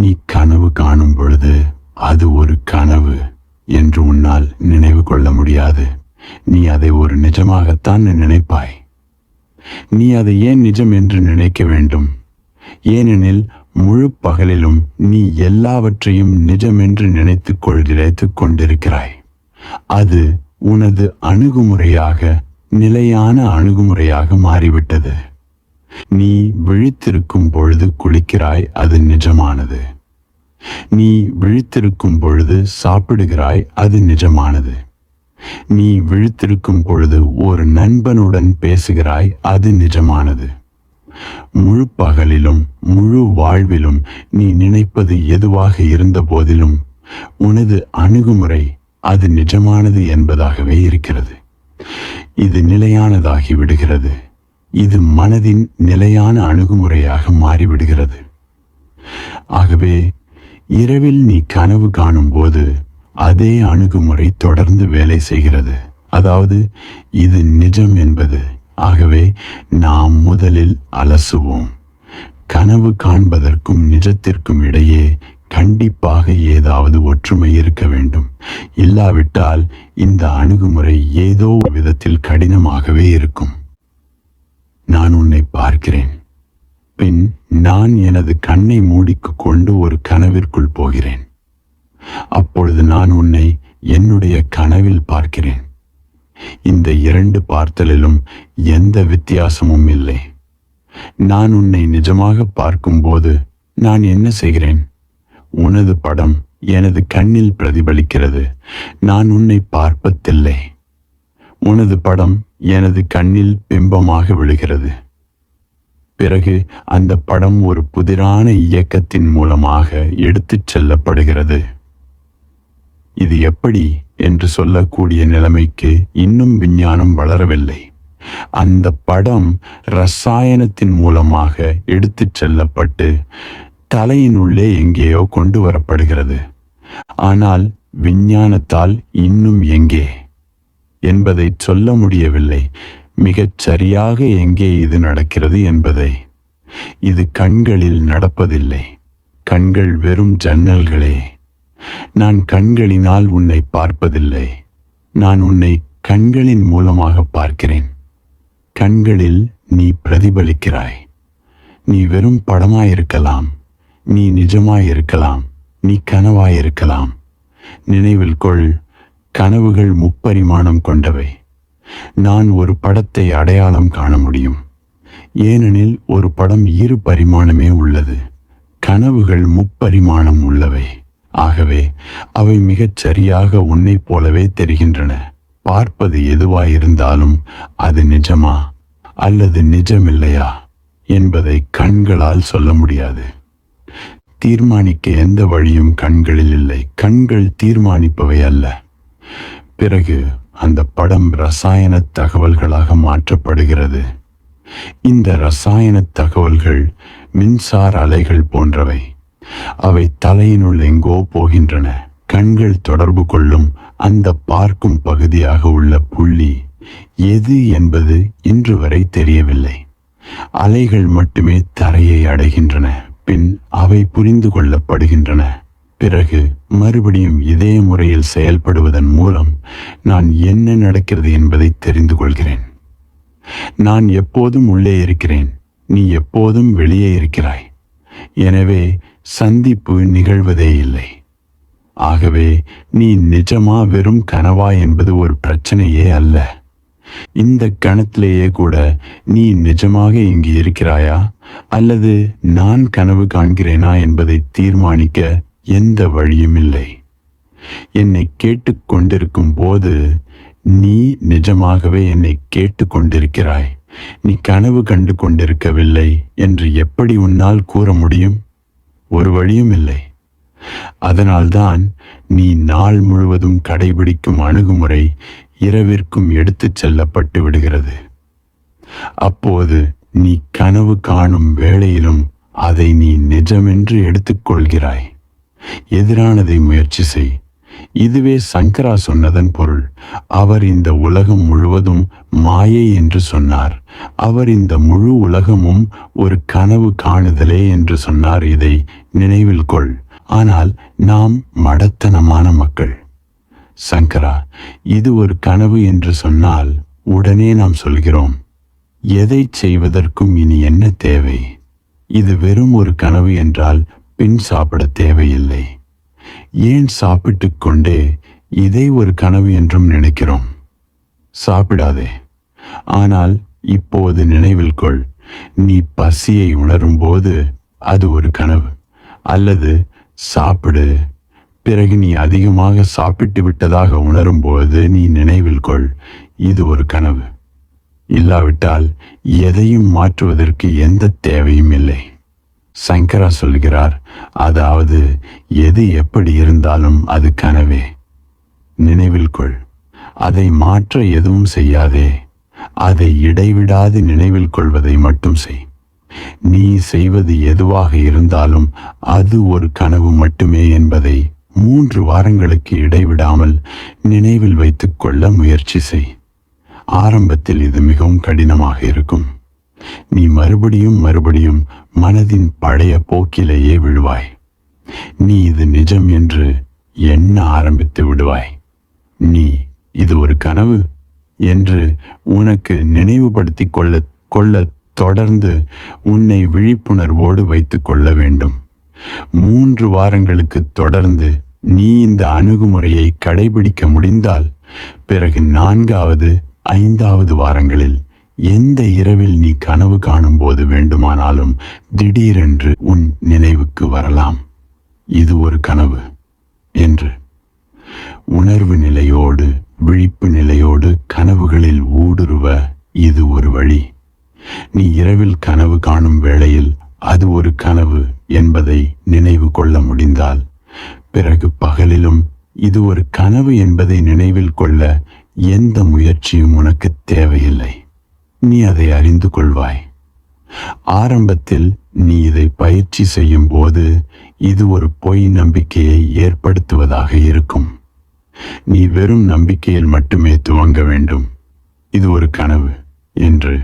நீ கனவு காணும் பொழுது அது ஒரு கனவு என்று உன்னால் நினைவு கொள்ள முடியாது. நீ அதை ஒரு நிஜமாகத்தான் நினைப்பாய். நீ அதை ஏன் நிஜம் என்று நினைக்க வேண்டும்? ஏனெனில் முழு பகலிலும் நீ எல்லாவற்றையும் நிஜம் என்று நினைத்துக் கொண்டிருக்கிறாய். அது உனது அணுகுமுறையாக, நிலையான அணுகுமுறையாக மாறிவிட்டது. நீ விழித்திருக்கும் பொழுது குளிக்கிறாய், அது நிஜமானது. நீ விழித்திருக்கும் பொழுது சாப்பிடுகிறாய், அது நிஜமானது. நீ விழித்திருக்கும் பொழுது ஒரு நண்பனுடன் பேசுகிறாய், அது நிஜமானது. முழு பகலிலும் முழு வாழ்விலும் நீ நினைப்பது எதுவாக இருந்த போதிலும் உனது அணுகுமுறை அது நிஜமானது என்பதாகவே இருக்கிறது. இது நிலையானதாகி விடுகிறது. இது மனதின் நிலையான அணுகுமுறையாக மாறிவிடுகிறது. ஆகவே இரவில் நீ கனவு காணும் போது அதே அணுகுமுறை தொடர்ந்து வேலை செய்கிறது. அதாவது இது நிஜம் என்பது. ஆகவே நாம் முதலில் அலசுவோம். கனவு காண்பதற்கும் நிஜத்திற்கும் இடையே கண்டிப்பாக ஏதாவது ஒற்றுமை இருக்க வேண்டும். இல்லாவிட்டால் இந்த அணுகுமுறை ஏதோ ஒரு விதத்தில் கடினமாகவே இருக்கும். நான் உன்னை பார்க்கிறேன், பின் நான் எனது கண்ணை மூடிக் கொண்டு ஒரு கனவிற்குள் போகிறேன். அப்பொழுது நான் உன்னை என்னுடைய கனவில் பார்க்கிறேன். இந்த 2 பார்த்தலிலும் எந்த வித்தியாசமும் இல்லை. நான் உன்னை நிஜமாக பார்க்கும்போது நான் என்ன செய்கிறேன்? உனது படம் எனது கண்ணில் பிரதிபலிக்கிறது. நான் உன்னை பார்ப்பதில்லை. உனது படம் எனது கண்ணில் பிம்பமாக விழுகிறது. பிறகு அந்த படம் ஒரு புதிரான இயக்கத்தின் மூலமாக எடுத்துச் செல்லப்படுகிறது. இது எப்படி என்று சொல்லக்கூடிய நிலைமைக்கு இன்னும் விஞ்ஞானம் வளரவில்லை. அந்த படம் ரசாயனத்தின் மூலமாக எடுத்துச் செல்லப்பட்டு தலையினுள்ளே எங்கேயோ கொண்டு வரப்படுகிறது. ஆனால் விஞ்ஞானத்தால் இன்னும் எங்கே என்பதை சொல்ல முடியவில்லை. மிகச் சரியாக எங்கே இது நடக்கிறது என்பதை. இது கண்களில் நடப்பதில்லை. கண்கள் வெறும் ஜன்னல்களே. நான் கண்களினால் உன்னை பார்ப்பதில்லை. நான் உன்னை கண்களின் மூலமாக பார்க்கிறேன். கண்களில் நீ பிரதிபலிக்கிறாய். நீ வெறும் படமாயிருக்கலாம். நீ நிஜமாயிருக்கலாம். நீ கனவாயிருக்கலாம். நினைவில் கொள், கனவுகள் முப்பரிமாணம் கொண்டவை. நான் ஒரு படத்தை அடையாளம் காண முடியும். ஏனெனில் ஒரு படம் இரு பரிமாணமே உள்ளது. கனவுகள் முப்பரிமாணம் உள்ளவை. ஆகவே அவை மிகச் சரியாக உன்னைப் போலவே தெரிகின்றன. பார்ப்பது எதுவாயிருந்தாலும் அது நிஜமா அல்லது நிஜமில்லையா என்பதை கண்களால் சொல்ல முடியாது. தீர்மானிக்க எந்த வழியும் கண்களில் இல்லை. கண்கள் தீர்மானிப்பவை அல்ல. பிறகு அந்த படம் ரசாயன தகவல்களாக மாற்றப்படுகிறது. இந்த ரசாயன தகவல்கள் மின்சார அலைகள் போன்றவை. அவை தலையினுள் எங்கோ போகின்றன. கண்கள் தொடர்பு கொள்ளும் அந்த பார்க்கும் பகுதியாக உள்ள புள்ளி எது என்பது இன்று வரை தெரியவில்லை. அலைகள் மட்டுமே தரையை அடைகின்றன. பின் அவை புரிந்து கொள்ளப்படுகின்றன. பிறகு மறுபடியும் இதே முறையில் செயல்படுவதன் மூலம் நான் என்ன நடக்கிறது என்பதை தெரிந்து கொள்கிறேன். நான் எப்போதும் உள்ளே இருக்கிறேன். நீ எப்போதும் வெளியே இருக்கிறாய். எனவே சந்திப்பு நிகழ்வதே இல்லை. ஆகவே நீ நிஜமா வெறும் கனவா என்பது ஒரு பிரச்சனையே அல்ல. இந்த கணத்திலேயே கூட நீ நிஜமாக இங்கு இருக்கிறாயா அல்லது நான் கனவு காண்கிறேனா என்பதை தீர்மானிக்க எந்த வழியும் இல்லை. என்னை கேட்டுக்கொண்டிருக்கும் போது நீ நிஜமாகவே என்னை கேட்டுக்கொண்டிருக்கிறாய். நீ கனவு கண்டு கொண்டிருக்கவில்லை என்று எப்படி உன்னால் கூற முடியும்? ஒரு வழியும் இல்லை. அதனால்தான் நீ நாள் முழுவதும் கடைபிடிக்கும் அணுகுமுறை இரவிற்கும் எடுத்துச் செல்லப்பட்டு விடுகிறது. அப்போது நீ கனவு காணும் வேளையிலும் அதை நீ நிஜமென்று எடுத்துக்கொள்கிறாய். எதிரானதை முயற்சி செய். இதுவே சங்கரா சொன்னதன் பொருள். அவர் இந்த உலகம் முழுவதும் மாயை என்று சொன்னார். அவர் இந்த முழு உலகமும் ஒரு கனவு காணுதலே என்று சொன்னார். இதை நினைவில் கொள். ஆனால் நாம் மடத்தனமான மக்கள். சங்கரா இது ஒரு கனவு என்று சொன்னால் உடனே நாம் சொல்கிறோம், எதை செய்வதற்கும் இனி என்ன தேவை? இது வெறும் ஒரு கனவு என்றால் பின் சாப்பிட தேவையில்லை. ஏன் சாப்பிட்டு கொண்டே இதை ஒரு கனவு என்றும் நினைக்கிறோம்? சாப்பிடாதே. ஆனால் இப்போது நினைவில் கொள், நீ பசியை உணரும் போது அது ஒரு கனவு. அல்லது சாப்பிடு, பிறகு நீ அதிகமாக சாப்பிட்டு விட்டதாக உணரும்போது நீ நினைவில் கொள், இது ஒரு கனவு. இல்லாவிட்டால் எதையும் மாற்றுவதற்கு எந்த தேவையும் இல்லை. சங்கரா சொல்கிறார், அதாவது எது எப்படி இருந்தாலும் அது கனவே. நினைவில் கொள், அதை மாற்ற எதுவும் செய்யாதே. அதை இடைவிடாது நினைவில் கொள்வதை மட்டும் செய். நீ செய்வது எதுவாக இருந்தாலும் அது ஒரு கனவு மட்டுமே என்பதை 3 வாரங்களுக்கு இடைவிடாமல் நினைவில் வைத்துக் கொள்ள முயற்சி செய். ஆரம்பத்தில் இது மிகவும் கடினமாக இருக்கும். நீ மறுபடியும் மறுபடியும் மனதின் பழைய போக்கிலேயே விழுவாய். நீ இது நிஜம் என்று எண்ண ஆரம்பித்து விடுவாய். நீ இது ஒரு கனவு என்று உனக்கு நினைவுபடுத்தி கொள்ள தொடர்ந்து உன்னை விழிப்புணர்வோடு வைத்துக் கொள்ள வேண்டும். 3 வாரங்களுக்கு தொடர்ந்து நீ இந்த அணுகுமுறையை கடைபிடிக்க முடிந்தால் பிறகு 4வது 5வது வாரங்களில் எந்த இரவில் நீ கனவு காணும் போது வேண்டுமானாலும் திடீரென்று உன் நினைவுக்கு வரலாம், இது ஒரு கனவு என்று. உணர்வு நிலையோடு விழிப்பு நிலையோடு கனவுகளில் ஊடுருவ இது ஒரு வழி. நீ இரவில் கனவு காணும் வேளையில் அது ஒரு கனவு என்பதை நினைவு கொள்ள முடிந்தால், பிறகு பகலிலும் இது ஒரு கனவு என்பதை நினைவில் கொள்ள எந்த முயற்சியும் உனக்கு தேவையில்லை. நீ அதை அறிந்து கொள்வாய். ஆரம்பத்தில் நீ இதை பயிற்சி செய்யும் போது இது ஒரு பொய் நம்பிக்கையை ஏற்படுத்துவதாக இருக்கும். நீ வெறும் நம்பிக்கையில் மட்டுமே துவங்க வேண்டும், இது ஒரு கனவு என்று.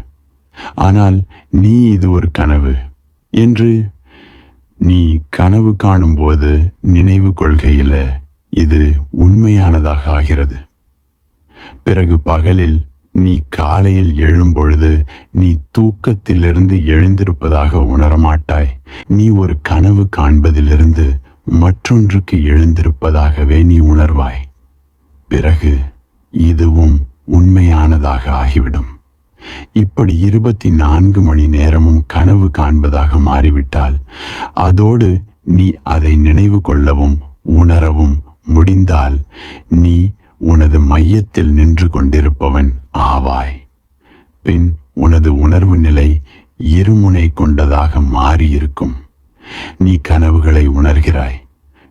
ஆனால் நீ இது ஒரு கனவு என்று நீ கனவு காணும் போது நினைவு கொள்கையில இது உண்மையானதாக ஆகிறது. பிறகு பகலில் நீ காலையில் எழும்பொழுது நீ தூக்கத்திலிருந்து எழுந்திருப்பதாக உணரமாட்டாய். நீ ஒரு கனவு காண்பதிலிருந்து மற்றொன்றுக்கு எழுந்திருப்பதாகவே நீ உணர்வாய். பிறகு இதுவும் உண்மையானதாக ஆகிவிடும். இப்படி 24 மணி நேரமும் கனவு காண்பதாக மாறிவிட்டால், அதோடு நீ அதை நினைவு கொள்ளவும் உணரவும் முடிந்தால், நீ உனது மையத்தில் நின்று கொண்டிருப்பவன் ஆவாய். பின் உனது உணர்வு நிலை இருமுனை கொண்டதாக மாறியிருக்கும். நீ கனவுகளை உணர்கிறாய்,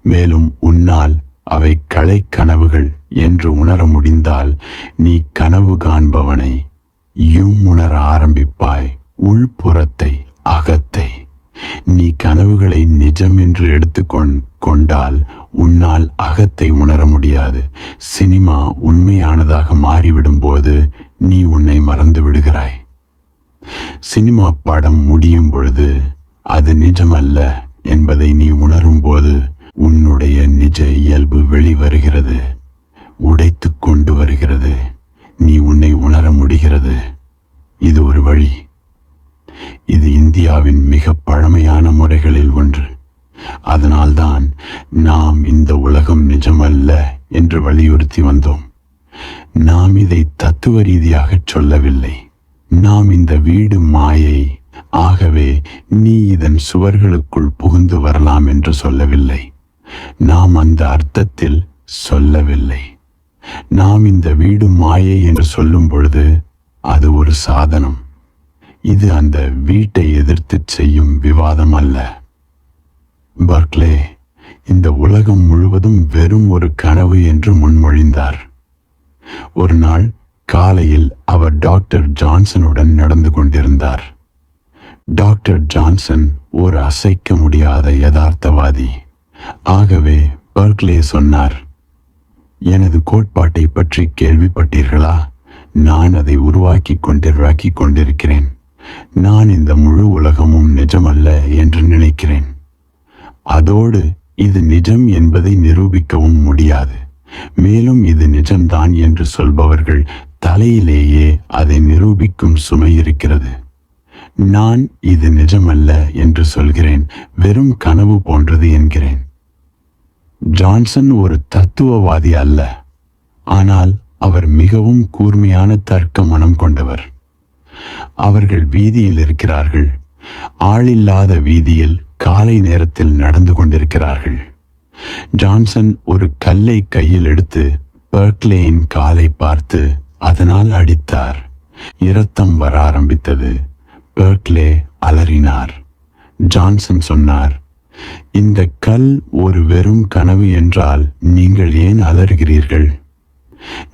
மேலும் உன்னால் அவை கலை கனவுகள் என்று உணர முடிந்தால், நீ கனவு காண்பவனை உணர ஆரம்பிப்பாய். உள்புறத்தை, அகத்தை. நீ கனவுகளை நிஜம் என்று எடுத்துக்கொண்டால் உன்னால் அகத்தை உணர முடியாது. சினிமா உண்மையானதாக மாறிவிடும் போது நீ உன்னை மறந்து விடுகிறாய். சினிமா படம் முடியும் பொழுது அது நிஜமல்ல என்பதை நீ உணரும் போது உன்னுடைய நிஜ இயல்பு வெளிவருகிறது, உடைத்து கொண்டு வருகிறது. நீ உன்னை உணர முடிகிறது. இது ஒரு வழி. இது இந்தியாவின் மிக பழமையான முறைகளில் ஒன்று. அதனால்தான் நாம் இந்த உலகம் நிஜமல்ல என்று வலியுறுத்தி வந்தோம். நாம் இதை தத்துவ ரீதியாக சொல்லவில்லை. நாம் இந்த வீடு மாயை, ஆகவே நீ இதன் சுவர்களுக்குள் புகுந்து வரலாம் என்று சொல்லவில்லை. நாம் அந்த அர்த்தத்தில் சொல்லவில்லை. நாம் இந்த வீடு மாயை என்று சொல்லும் பொழுது அது ஒரு சாதனம். இது அந்த வீட்டை எதிர்த்து செய்யும் விவாதம் அல்ல. பர்க்லே இந்த உலகம் முழுவதும் வெறும் ஒரு கனவு என்று முன்மொழிந்தார். ஒரு நாள் காலையில் அவர் டாக்டர் ஜான்சனுடன் நடந்து கொண்டிருந்தார். டாக்டர் ஜான்சன் ஒரு அசைக்க முடியாத யதார்த்தவாதி. ஆகவே பர்க்லே சொன்னார், எனது கோட்பாட்டை பற்றி கேள்விப்பட்டீர்களா? நான் அதை உருவாக்கி கொண்டிருக்கிறேன். நான் இந்த முழு உலகமும் நிஜமல்ல என்று நினைக்கிறேன். அதோடு இது நிஜம் என்பதை நிரூபிக்கவும் முடியாது. மேலும் இது நிஜம்தான் என்று சொல்பவர்கள் தலையிலேயே அதை நிரூபிக்கும் சுமை இருக்கிறது. நான் இது நிஜமல்ல என்று சொல்கிறேன், வெறும் கனவு போன்றது என்கிறேன். ஜான்சன் ஒரு தத்துவவாதி அல்ல, ஆனால் அவர் மிகவும் கூர்மையான தர்க்க மனம் கொண்டவர். அவர்கள் வீதியில் இருக்கிறார்கள். ஆளில்லாத வீதியில் காலை நேரத்தில் நடந்து கொண்டிருக்கிறார்கள். ஜான்சன் ஒரு கல்லை கையில் எடுத்து பர்க்லேயின் காலை பார்த்து அதனால் அடித்தார். இரத்தம் வர ஆரம்பித்தது. பர்க்லே அலறினார். ஜான்சன் சொன்னார், இந்த கல் ஒரு வெறும் கனவு என்றால் நீங்கள் ஏன் அலறுகிறீர்கள்?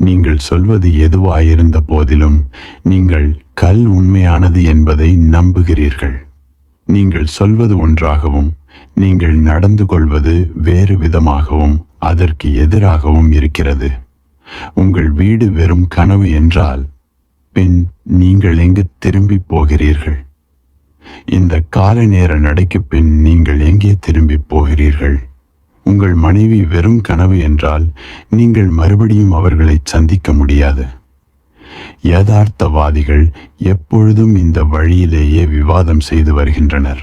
நீங்கள் சொல்வது எதுவாயிருந்த போதிலும் நீங்கள் கல் உண்மையானது என்பதை நம்புகிறீர்கள். நீங்கள் சொல்வது ஒன்றாகவும் நீங்கள் நடந்து கொள்வது வேறு விதமாகவும் அதற்கு எதிராகவும் இருக்கிறது. உங்கள் வீடு வெறும் கனவு என்றால் பின் நீங்கள் எங்கு திரும்பி போகிறீர்கள்? இந்த காலை நேர நடைக்கு பின் நீங்கள் எங்கே திரும்பி போகிறீர்கள்? உங்கள் மனைவி வெறும் கனவு என்றால் நீங்கள் மறுபடியும் அவர்களை சந்திக்க முடியாது. யதார்த்தவாதிகள் எப்பொழுதும் இந்த வழியிலேயே விவாதம் செய்து வருகின்றனர்.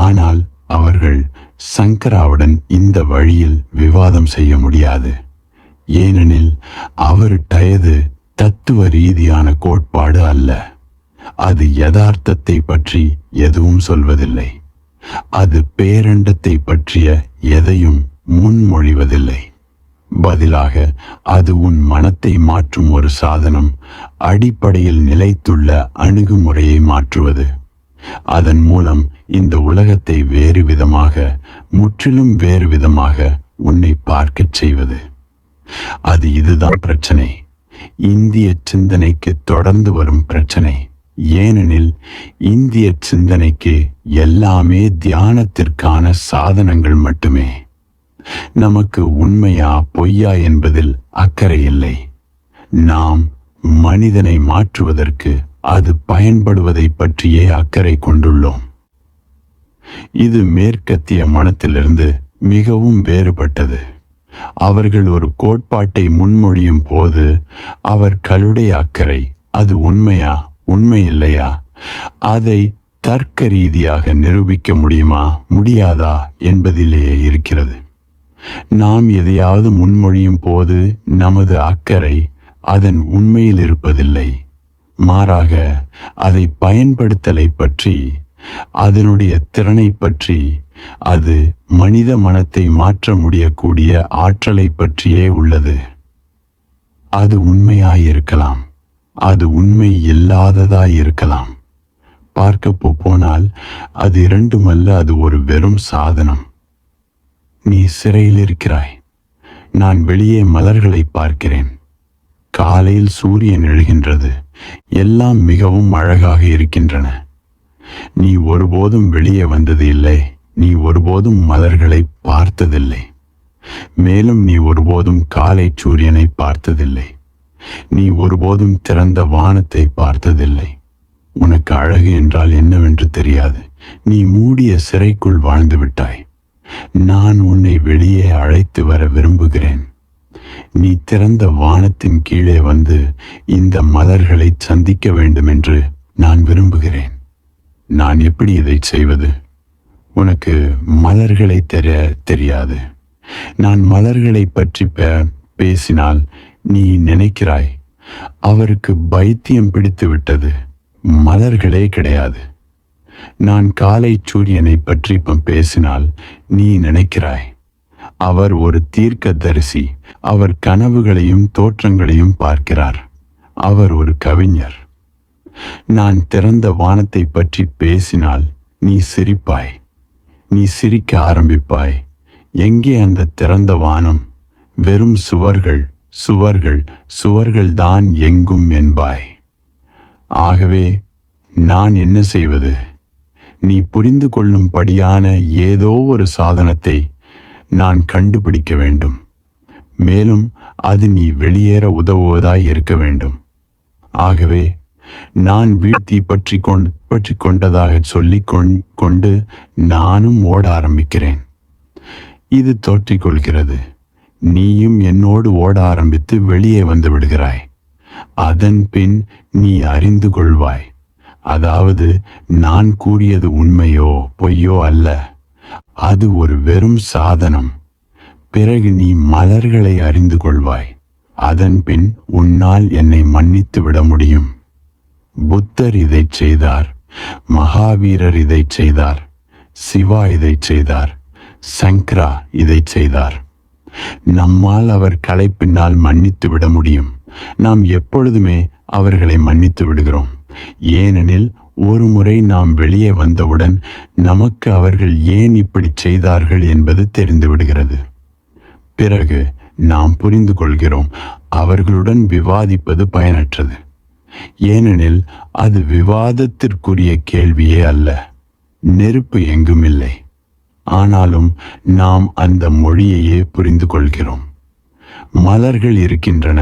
ஆனால் அவர்கள் சங்கராவுடன் இந்த வழியில் விவாதம் செய்ய முடியாது. ஏனெனில் அவருடையது தத்துவ ரீதியான கோட்பாடு அல்ல. அது யதார்த்தத்தை பற்றி எதுவும் சொல்வதில்லை. அது பேரண்டத்தை பற்றிய எதையும் முன்மொழிவதில்லை. பதிலாக அது உன் மனத்தை மாற்றும் ஒரு சாதனம், அடிப்படையில் நிலைத்துள்ள அணுகுமுறையை மாற்றுவது. அதன் மூலம் இந்த உலகத்தை வேறு விதமாக, முற்றிலும் வேறு விதமாக உன்னை பார்க்கச் செய்வது. இதுதான் பிரச்சனை. இந்திய சிந்தனைக்கு தொடர்ந்து வரும் பிரச்சனை. ஏனெனில் இந்திய சிந்தனைக்கு எல்லாமே தியானத்திற்கான சாதனங்கள் மட்டுமே. நமக்கு உண்மையா பொய்யா என்பதில் அக்கறை இல்லை. நாம் மனிதனை மாற்றுவதற்கு அது பயன்படுவதை பற்றியே அக்கறை கொண்டுள்ளோம். இது மேற்கத்திய மனத்திலிருந்து மிகவும் வேறுபட்டது. அவர்கள் ஒரு கோட்பாட்டை முன்மொழியும் போது அவர்களுடைய அக்கறை அது உண்மையா உண்மை இல்லையா, அதை தர்க்க ரீதியாக நிரூபிக்க முடியுமா முடியாதா என்பதிலேயே இருக்கிறது. நாம் எதையாவது முன்மொழியும் போது நமது அக்கறை அதன் உண்மையில் இருப்பதில்லை. மாறாக அதை பயன்படுத்தலை பற்றி, அதனுடைய திறனை பற்றி, அது மனித மனத்தை மாற்ற முடியக்கூடிய ஆற்றலை பற்றியே உள்ளது. அது உண்மையாயிருக்கலாம், அது உண்மை இல்லாததாயிருக்கலாம். பார்க்க போனால் அது இரண்டுமல்ல, அது ஒரு வெறும் சாதனம். நீ சிறையில் இருக்கிறாய். நான் வெளியே மலர்களை பார்க்கிறேன். காலையில் சூரியன் எழுகின்றது. எல்லாம் மிகவும் அழகாக இருக்கின்றன. நீ ஒருபோதும் வெளியே வந்தது இல்லை. நீ ஒருபோதும் மலர்களை பார்த்ததில்லை. மேலும் நீ ஒருபோதும் காலை சூரியனை பார்த்ததில்லை. நீ ஒருபோதும் திறந்த வானத்தை பார்த்ததில்லை. உனக்கு அழகு என்றால் என்னவென்று தெரியாது. நீ மூடிய சிறைக்குள் வாழ்ந்து விட்டாய். நான் உன்னை வெளியே அழைத்து வர விரும்புகிறேன். நீ திறந்த வானத்தின் கீழே வந்து இந்த மலர்களை சந்திக்க வேண்டும் என்று நான் விரும்புகிறேன். நான் எப்படி இதை செய்வது? உனக்கு மலர்களை தெரியாது. நான் மலர்களை பற்றி பேசினால் நீ நினைக்கிறாய் அவருக்கு பைத்தியம் பிடித்து விட்டது, மலர்களே கிடையாது. நான் காலை சூரியனை பற்றி பேசினால் நீ நினைக்கிறாய் அவர் ஒரு தீர்க்கதரிசி, அவர் கனவுகளையும் தோற்றங்களையும் பார்க்கிறார், அவர் ஒரு கவிஞர். நான் திறந்த வானத்தை பற்றி பேசினால் நீ சிரிப்பாய். நீ சிரிக்க ஆரம்பிப்பாய். எங்கே அந்த திறந்த வானம்? வெறும் சுவர்கள், சுவர்கள், சுவர்கள் தான் எங்கும் என்பாய். ஆகவே நான் என்ன செய்வது? நீ புரிந்து கொள்ளும்படியான ஏதோ ஒரு சாதனத்தை நான் கண்டுபிடிக்க வேண்டும். மேலும் அது நீ வெளியேற உதவுவதாய் இருக்க வேண்டும். ஆகவே நான் வீழ்த்தி பற்றி கொண்டதாக சொல்லி கொண்டு நானும் ஓட ஆரம்பிக்கிறேன். இது தோற்றிக்கொள்கிறது. நீயும் என்னோடு ஓட ஆரம்பித்து வெளியே வந்து விடுகிறாய். அதன் பின் நீ அறிந்து கொள்வாய், அதாவது நான் கூறியது உண்மையோ பொய்யோ அல்ல, அது ஒரு வெறும் சாதனம். பிறகு நீ மலர்களை அறிந்து கொள்வாய். அதன் பின் உன்னால் என்னை மன்னித்து விட முடியும். புத்தர் இதை செய்தார், மகாவீரர் இதை செய்தார், சிவா இதை செய்தார், சங்கரா இதை செய்தார். நம்மால் அவர் களைப்பினால் மன்னித்து விட முடியும். நாம் எப்பொழுதுமே அவர்களை மன்னித்து விடுகிறோம். ஏனெனில் ஒரு முறை நாம் வெளியே வந்தவுடன் நமக்கு அவர்கள் ஏன் இப்படி செய்தார்கள் என்பது தெரிந்து விடுகிறது. பிறகு நாம் புரிந்து கொள்கிறோம் அவர்களுடன் விவாதிப்பது பயனற்றது. ஏனெனில் அது விவாதத்திற்குரிய கேள்வியே அல்ல. நெருப்பு எங்கும் இல்லை. ஆனாலும் நாம் அந்த மொழியையே புரிந்து கொள்கிறோம். மலர்கள் இருக்கின்றன,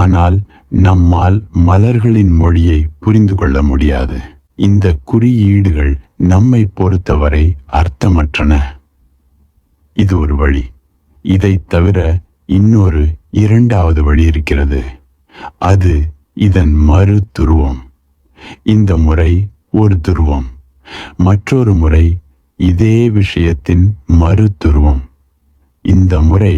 ஆனால் நம்மால் மலர்களின் மொழியை புரிந்து கொள்ள முடியாது. இந்த குறியீடுகள் நம்மை பொறுத்தவரை அர்த்தமற்றன. இது ஒரு வழி. இதை தவிர இன்னொரு இரண்டாவது வழி இருக்கிறது. அது இதன் மறு துருவம். இந்த முறை ஒரு துருவம், மற்றொரு முறை இதே விஷயத்தின் மறு துருவம். இந்த முறை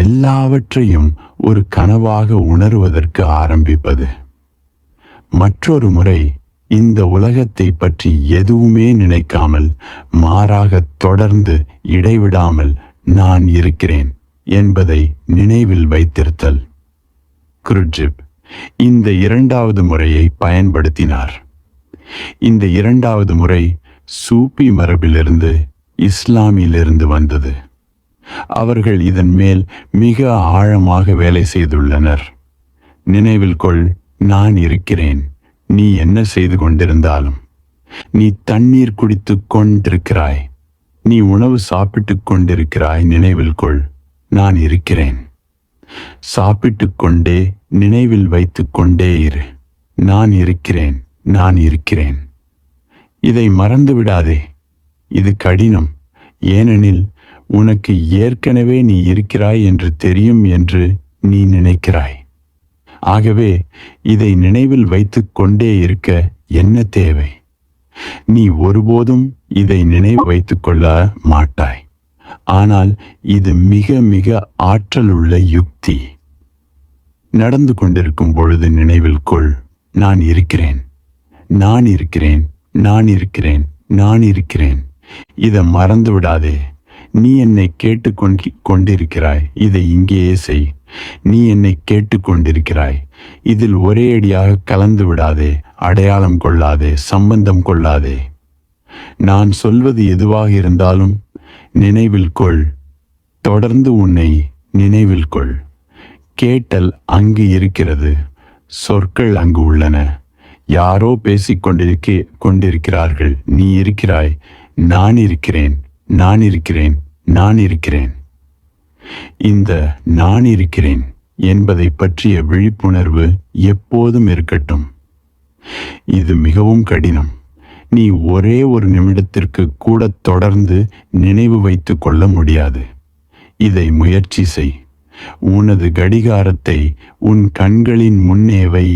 எல்லாவற்றையும் ஒரு கனவாக உணர்வதற்கு ஆரம்பிப்பது. மற்றொரு முறை இந்த உலகத்தை பற்றி எதுவுமே நினைக்காமல், மாறாக தொடர்ந்து இடைவிடாமல் நான் இருக்கிறேன் என்பதை நினைவில் வைத்திருத்தல். குருட்ஜிப் இந்த இரண்டாவது முறையை பயன்படுத்தினார். இந்த இரண்டாவது முறை சூப்பி மரபிலிருந்து இஸ்லாமிலிருந்து வந்தது. அவர்கள் இதன் மேல் மிக ஆழமாக வேலை செய்துள்ளனர். நினைவில் கொள், நான் இருக்கிறேன். நீ என்ன செய்து கொண்டிருந்தாலும், நீ தண்ணீர் குடித்து கொண்டிருக்கிறாய், நீ உணவு சாப்பிட்டு கொண்டிருக்கிறாய், நினைவில் கொள், நான் இருக்கிறேன். சாப்பிட்டு கொண்டே நினைவில் வைத்து கொண்டே இரு, நான் இருக்கிறேன், நான் இருக்கிறேன். இதை மறந்து விடாதே. இது கடினம், ஏனெனில் உனக்கு ஏற்கனவே நீ இருக்கிறாய் என்று தெரியும் என்று நீ நினைக்கிறாய். ஆகவே இதை நினைவில் வைத்து கொண்டே இருக்க என்ன தேவை? நீ ஒருபோதும் இதை நினைவு வைத்துக் கொள்ள மாட்டாய். ஆனால் இது மிக மிக ஆற்றலுள்ள யுக்தி. நடந்து கொண்டிருக்கும் பொழுது நினைவில் கொள், நான் இருக்கிறேன், நான் இருக்கிறேன், நான் இருக்கிறேன், நான் இருக்கிறேன். இதை மறந்து விடாதே. நீ என்னை கேட்டு கொண்டிருக்கிறாய், இதை இங்கேயே செய். நீ என்னை கேட்டு கொண்டிருக்கிறாய். இதில் ஒரே அடியாக கலந்து விடாதே, அடையாளம் கொள்ளாதே, சம்பந்தம் கொள்ளாதே. நான் சொல்வது எதுவாக இருந்தாலும் நினைவில் கொள். தொடர்ந்து உன்னை நினைவில் கொள். கேட்டல் அங்கு இருக்கிறது, சொற்கள் அங்கு உள்ளன. யாரோ பேசிக் கொண்டிருக்கிறார்கள். நீ இருக்கிறாய், நான் இருக்கிறேன், நான் இருக்கிறேன், நான் இருக்கிறேன். இந்த நான் இருக்கிறேன் என்பதை பற்றிய விழிப்புணர்வு எப்போதும் இருக்கட்டும். இது மிகவும் கடினம். நீ ஒரே ஒரு நிமிடத்திற்கு கூட தொடர்ந்து நினைவு வைத்து கொள்ள முடியாது. இதை முயற்சி செய். உனது கடிகாரத்தை உன் கண்களின் முன்னே வை.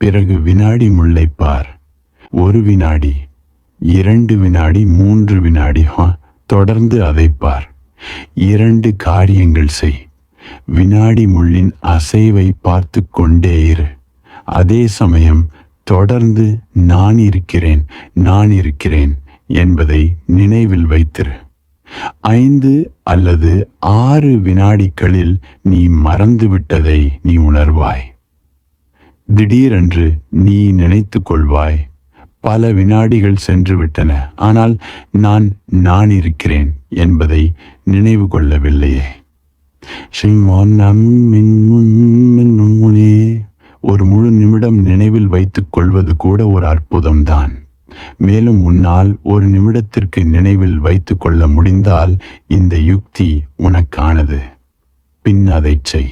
பிறகு வினாடி முள்ளை பார். 1 வினாடி, 2 வினாடி, 3 வினாடி, தொடர்ந்து அதை பார். 2 காரியங்கள் செய். வினாடி முள்ளின் அசைவை பார்த்து கொண்டே இரு. அதே சமயம் தொடர்ந்து நான் இருக்கிறேன், நான் இருக்கிறேன் என்பதை நினைவில் வைத்திரு. 5 அல்லது 6 வினாடிகளில் நீ மறந்துவிட்டதை நீ உணர்வாய். திடீரென்று நீ நினைத்து கொள்வாய், பல வினாடிகள் சென்று விட்டன, ஆனால் நான் இருக்கிறேன் என்பதை நினைவு கொள்ளவில்லையே. ஒரு முழு நிமிடம் நினைவில் வைத்துக் கொள்வது கூட ஒரு அற்புதம்தான். மேலும் உன்னால் ஒரு நிமிடத்திற்கு நினைவில் வைத்துக் கொள்ள முடிந்தால் இந்த யுக்தி உனக்கானது. பின் அதை செய்.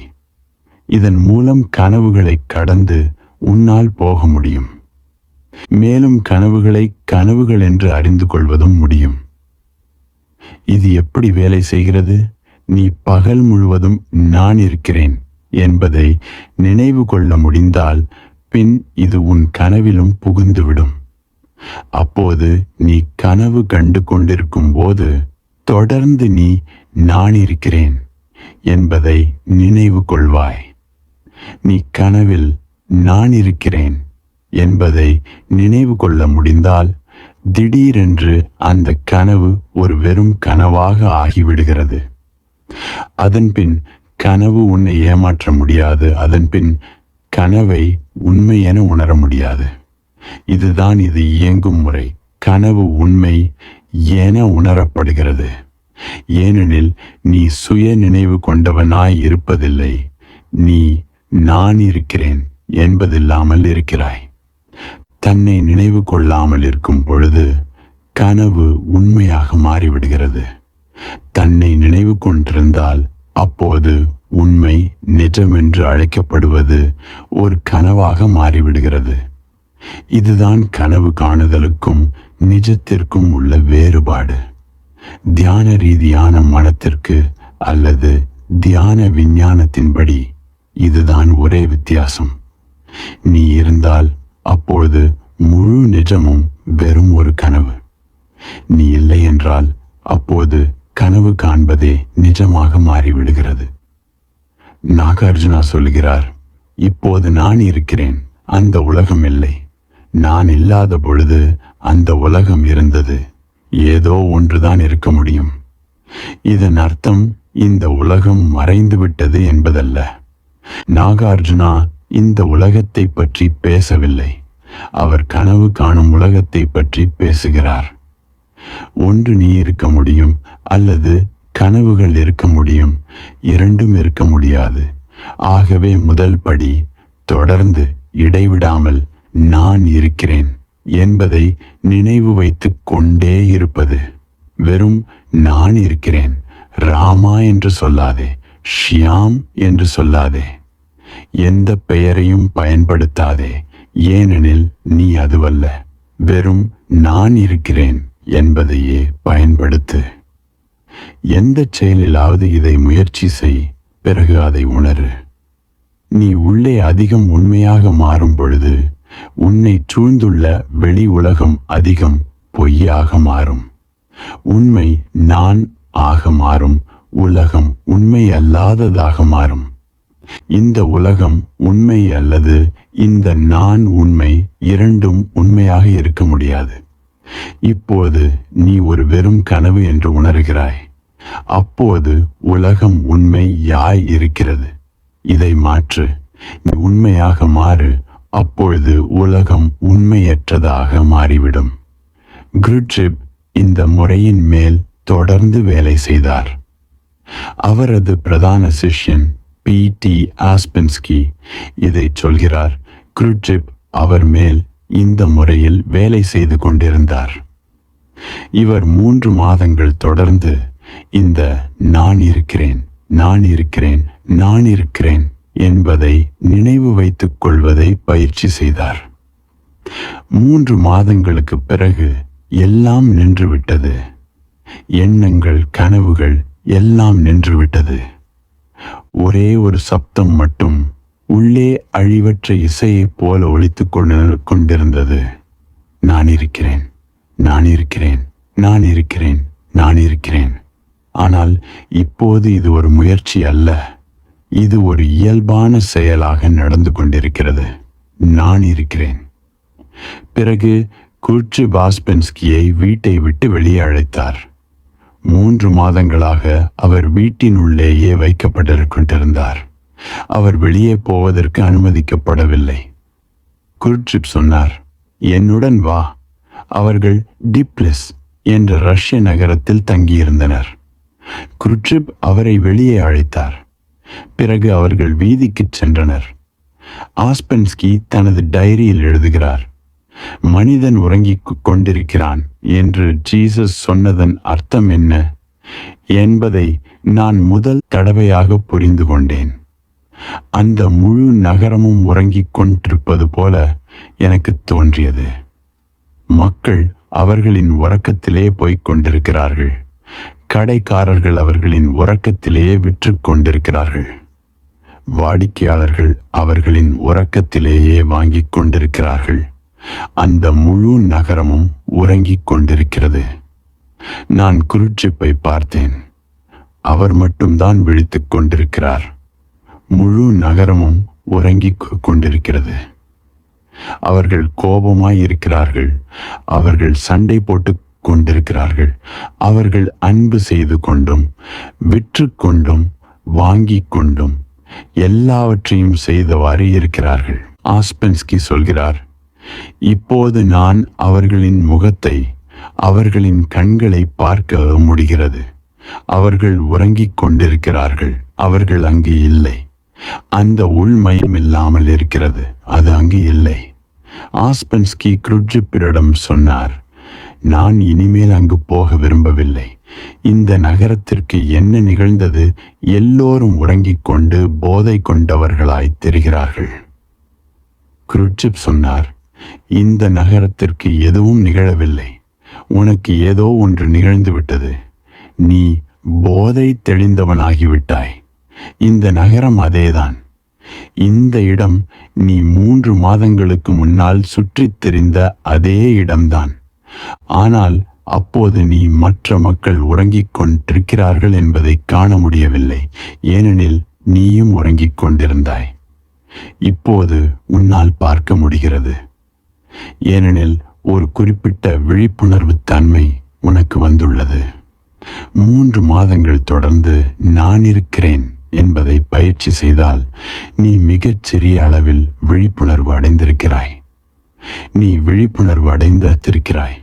இதன் மூலம் கனவுகளை கடந்து உன்னால் போக முடியும். மேலும் கனவுகளை கனவுகள் என்று அறிந்து கொள்வதும் முடியும். இது எப்படி வேலை செய்கிறது? நீ பகல் முழுவதும் நான் இருக்கிறேன் என்பதை நினைவு கொள்ள முடிந்தால் பின் இது உன் கனவிலும் புகுந்துவிடும். அப்போது நீ கனவு கண்டு கொண்டிருக்கும் போது தொடர்ந்து நீ நான் இருக்கிறேன் என்பதை நினைவு கொள்வாய். நீ கனவில் நான் இருக்கிறேன் என்பதை நினைவு கொள்ள முடிந்தால் திடீரென்று அந்த கனவு ஒரு வெறும் கனவாக ஆகிவிடுகிறது. அதன்பின் கனவு உன்னை ஏமாற்ற முடியாது. அதன்பின் கனவை உண்மை என உணர முடியாது. இதுதான் இது இயங்கும் முறை. கனவு உண்மை என உணரப்படுகிறது. ஏனெனில் நீ சுய நினைவு கொண்டவனாய் இருப்பதில்லை. நீ நான் இருக்கிறேன் என்பதில்லாமல் இருக்கிறாய். தன்னை நினைவு கொள்ளாமல் இருக்கும் பொழுது கனவு உண்மையாக மாறிவிடுகிறது. தன்னை நினைவு கொண்டிருந்தால் அப்போது உண்மை நிஜமென்று அழைக்கப்படுவது ஒரு கனவாக மாறிவிடுகிறது. இதுதான் கனவு காணுதலுக்கும் நிஜத்திற்கும் உள்ள வேறுபாடு. தியான ரீதியான மனத்திற்கு அல்லது தியான விஞ்ஞானத்தின்படி இதுதான் ஒரே வித்தியாசம். நீ இருந்தால் அப்பொழுது முழு நிஜமும் வெறும் ஒரு கனவு. நீ இல்லை என்றால் அப்போது கனவு காண்பதே நிஜமாக மாறிவிடுகிறது. நாகார்ஜுனா சொல்கிறார், இப்போது நான் இருக்கிறேன், அந்த உலகம் இல்லை. நான் இல்லாத பொழுது அந்த உலகம் இருந்தது. ஏதோ ஒன்றுதான் இருக்க முடியும். இதன் அர்த்தம் இந்த உலகம் மறைந்து விட்டது என்பதல்ல. நாகார்ஜுனா இந்த உலகத்தை பற்றி பேசவில்லை. அவர் கனவு காணும் உலகத்தை பற்றி பேசுகிறார். ஒன்று நீ இருக்க முடியும், அல்லது கனவுகள் இருக்க முடியும். இரண்டும் இருக்க முடியாது. ஆகவே முதல் படி தொடர்ந்து இடைவிடாமல் நான் இருக்கிறேன் என்பதை நினைவு வைத்துக் கொண்டே இருப்பது. வெறும் நான் இருக்கிறேன், ராமா என்று சொல்லாதே, ஷியாம் என்று சொல்லாதே, எந்த பெயரையும் பயன்படுத்தாதே, ஏனெனில் நீ அதுவல்ல. வெறும் நான் இருக்கிறேன் என்பதையே பயன்படுத்து. எந்த செயலிலாவது இதை முயற்சி செய், பிறகு அதை உணரு. நீ உள்ளே அதிகம் உண்மையாக மாறும் பொழுது உன்னை சூழ்ந்துள்ள வெளி உலகம் அதிகம் பொய்யாக மாறும். உண்மை நான் ஆக மாறும், உலகம் உண்மை அல்லாததாக மாறும். இந்த உலகம் உண்மை அல்லது இந்த நான் உண்மை, இரண்டும் உண்மையாக இருக்க முடியாது. இப்போது நீ ஒரு வெறும் கனவு என்று உணர்கிறாய். அப்போது உலகம் உண்மை யாய் இருக்கிறது. இதை மாற்று, நீ உண்மையாக மாறு. அப்பொழுது உலகம் உண்மையற்றதாக மாறிவிடும். குருட்ஷிப் இந்த முறையின் மேல் தொடர்ந்து வேலை செய்தார். அவரது பிரதான சிஷ்யன் P.T. ஆஸ்பென்ஸ்கி இதை சொல்கிறார். குருட்ஷிப் அவர் மேல் இந்த முறையில் வேலை செய்து கொண்டிருந்தார். இவர் 3 மாதங்கள் தொடர்ந்து இந்த நான் இருக்கிறேன், நான் இருக்கிறேன், நான் இருக்கிறேன் என்பதை நினைவு வைத்துக் கொள்வதை பயிற்சி செய்தார். 3 மாதங்களுக்கு பிறகு எல்லாம் நின்றுவிட்டது. எண்ணங்கள், கனவுகள் எல்லாம் நின்றுவிட்டது. ஒரே ஒரு சப்தம் மட்டும் உள்ளே அழிவற்ற இசையைப் போல ஒலித்துக் கொண்டிருந்தது. நான் இருக்கிறேன், நான் இருக்கிறேன், நான் இருக்கிறேன், நான் இருக்கிறேன். ஆனால் இப்போது இது ஒரு முயற்சி அல்ல, இது ஒரு இயல்பான செயலாக நடந்து கொண்டிருக்கிறது. நான் இருக்கிறேன். பிறகு குருட்ஷிப் ஆஸ்பென்ஸ்கியை வீட்டை விட்டு வெளியே அழைத்தார். 3 மாதங்களாக அவர் வீட்டின் உள்ளேயே வைக்கப்பட்டிருந்தார். அவர் வெளியே போவதற்கு அனுமதிக்கப்படவில்லை. குருட்ஷிப் சொன்னார், என்னுடன் வா. அவர்கள் டிப்லிஸ் என்ற ரஷ்ய நகரத்தில் தங்கியிருந்தனர். குருட்ஷிப் அவரை வெளியே அழைத்தார். பிறகு அவர்கள் வீதிக்கு சென்றனர். ஆஸ்பென்ஸ்கி தனது டைரியில் எழுதுகிறார், மனிதன் உறங்கிக் கொண்டிருக்கிறான் என்று ஜீசஸ் சொன்னதன் அர்த்தம் என்ன என்பதை நான் முதல் தடவையாக புரிந்து கொண்டேன். அந்த முழு நகரமும் உறங்கிக் கொண்டிருப்பது போல எனக்கு தோன்றியது. மக்கள் அவர்களின் உறக்கத்திலே போய்க் கொண்டிருக்கிறார்கள். கடைக்காரர்கள் அவர்களின் உறக்கத்திலேயே விற்று கொண்டிருக்கிறார்கள். வாடிக்கையாளர்கள் அவர்களின் உறக்கத்திலேயே வாங்கிக் கொண்டிருக்கிறார்கள். அந்த முழு நகரமும் உறங்கிக் கொண்டிருக்கிறது. நான் குருட்ஷிப்பை பார்த்தேன். அவர் மட்டும்தான் விழித்துக் கொண்டிருக்கிறார். முழு நகரமும் உறங்கிக் கொண்டிருக்கிறது. அவர்கள் கோபமாய் இருக்கிறார்கள். அவர்கள் சண்டை போட்டு கொண்டிருக்கிறார்கள். அவர்கள் அன்பு செய்து கொண்டும் விற்று கொண்டும் வாங்கிக் கொண்டும் எல்லாவற்றையும் செய்தவாறு இருக்கிறார்கள். ஆஸ்பென்ஸ்கி சொல்கிறார், இப்போது நான் அவர்களின் முகத்தை, அவர்களின் கண்களை பார்க்க முடிகிறது. அவர்கள் உறங்கிக் கொண்டிருக்கிறார்கள். அவர்கள் அங்கு இல்லை. அந்த உள்மயம் இல்லாமல் இருக்கிறது. அது அங்கு இல்லை. ஆஸ்பென்ஸ்கி குருட்ஷிப்பிடம் சொன்னார், நான் இனிமேல் அங்கு போக விரும்பவில்லை. இந்த நகரத்திற்கு என்ன நிகழ்ந்தது? எல்லோரும் உறங்கிக் கொண்டு போதை கொண்டவர்களாய் தெரிகிறார்கள். குருட்ஷிப் சொன்னார், இந்த நகரத்திற்கு எதுவும் நிகழவில்லை. உனக்கு ஏதோ ஒன்று நிகழ்ந்து விட்டது. நீ போதை தெளிந்தவனாகிவிட்டாய். இந்த நகரம் அதேதான். இந்த இடம் நீ 3 மாதங்களுக்கு முன்னால் சுற்றித் திரிந்த அதே இடம்தான். ஆனால் அப்போது நீ மற்ற மக்கள் உறங்கிக் கொண்டிருக்கிறார்கள் என்பதை காண முடியவில்லை. ஏனெனில் நீயும் உறங்கிக் கொண்டிருந்தாய். இப்போது உன்னால் பார்க்க முடிகிறது. ஏனெனில் ஒரு குறிப்பிட்ட விழிப்புணர்வு தன்மை உனக்கு வந்துள்ளது. 3 மாதங்கள் தொடர்ந்து நான் இருக்கிறேன் என்பதை பயிற்சி செய்தால் நீ மிகச் சிறிய அளவில் விழிப்புணர்வு அடைந்திருக்கிறாய். நீ விழிப்புணர்வு அடைந்திருக்கிறாய்.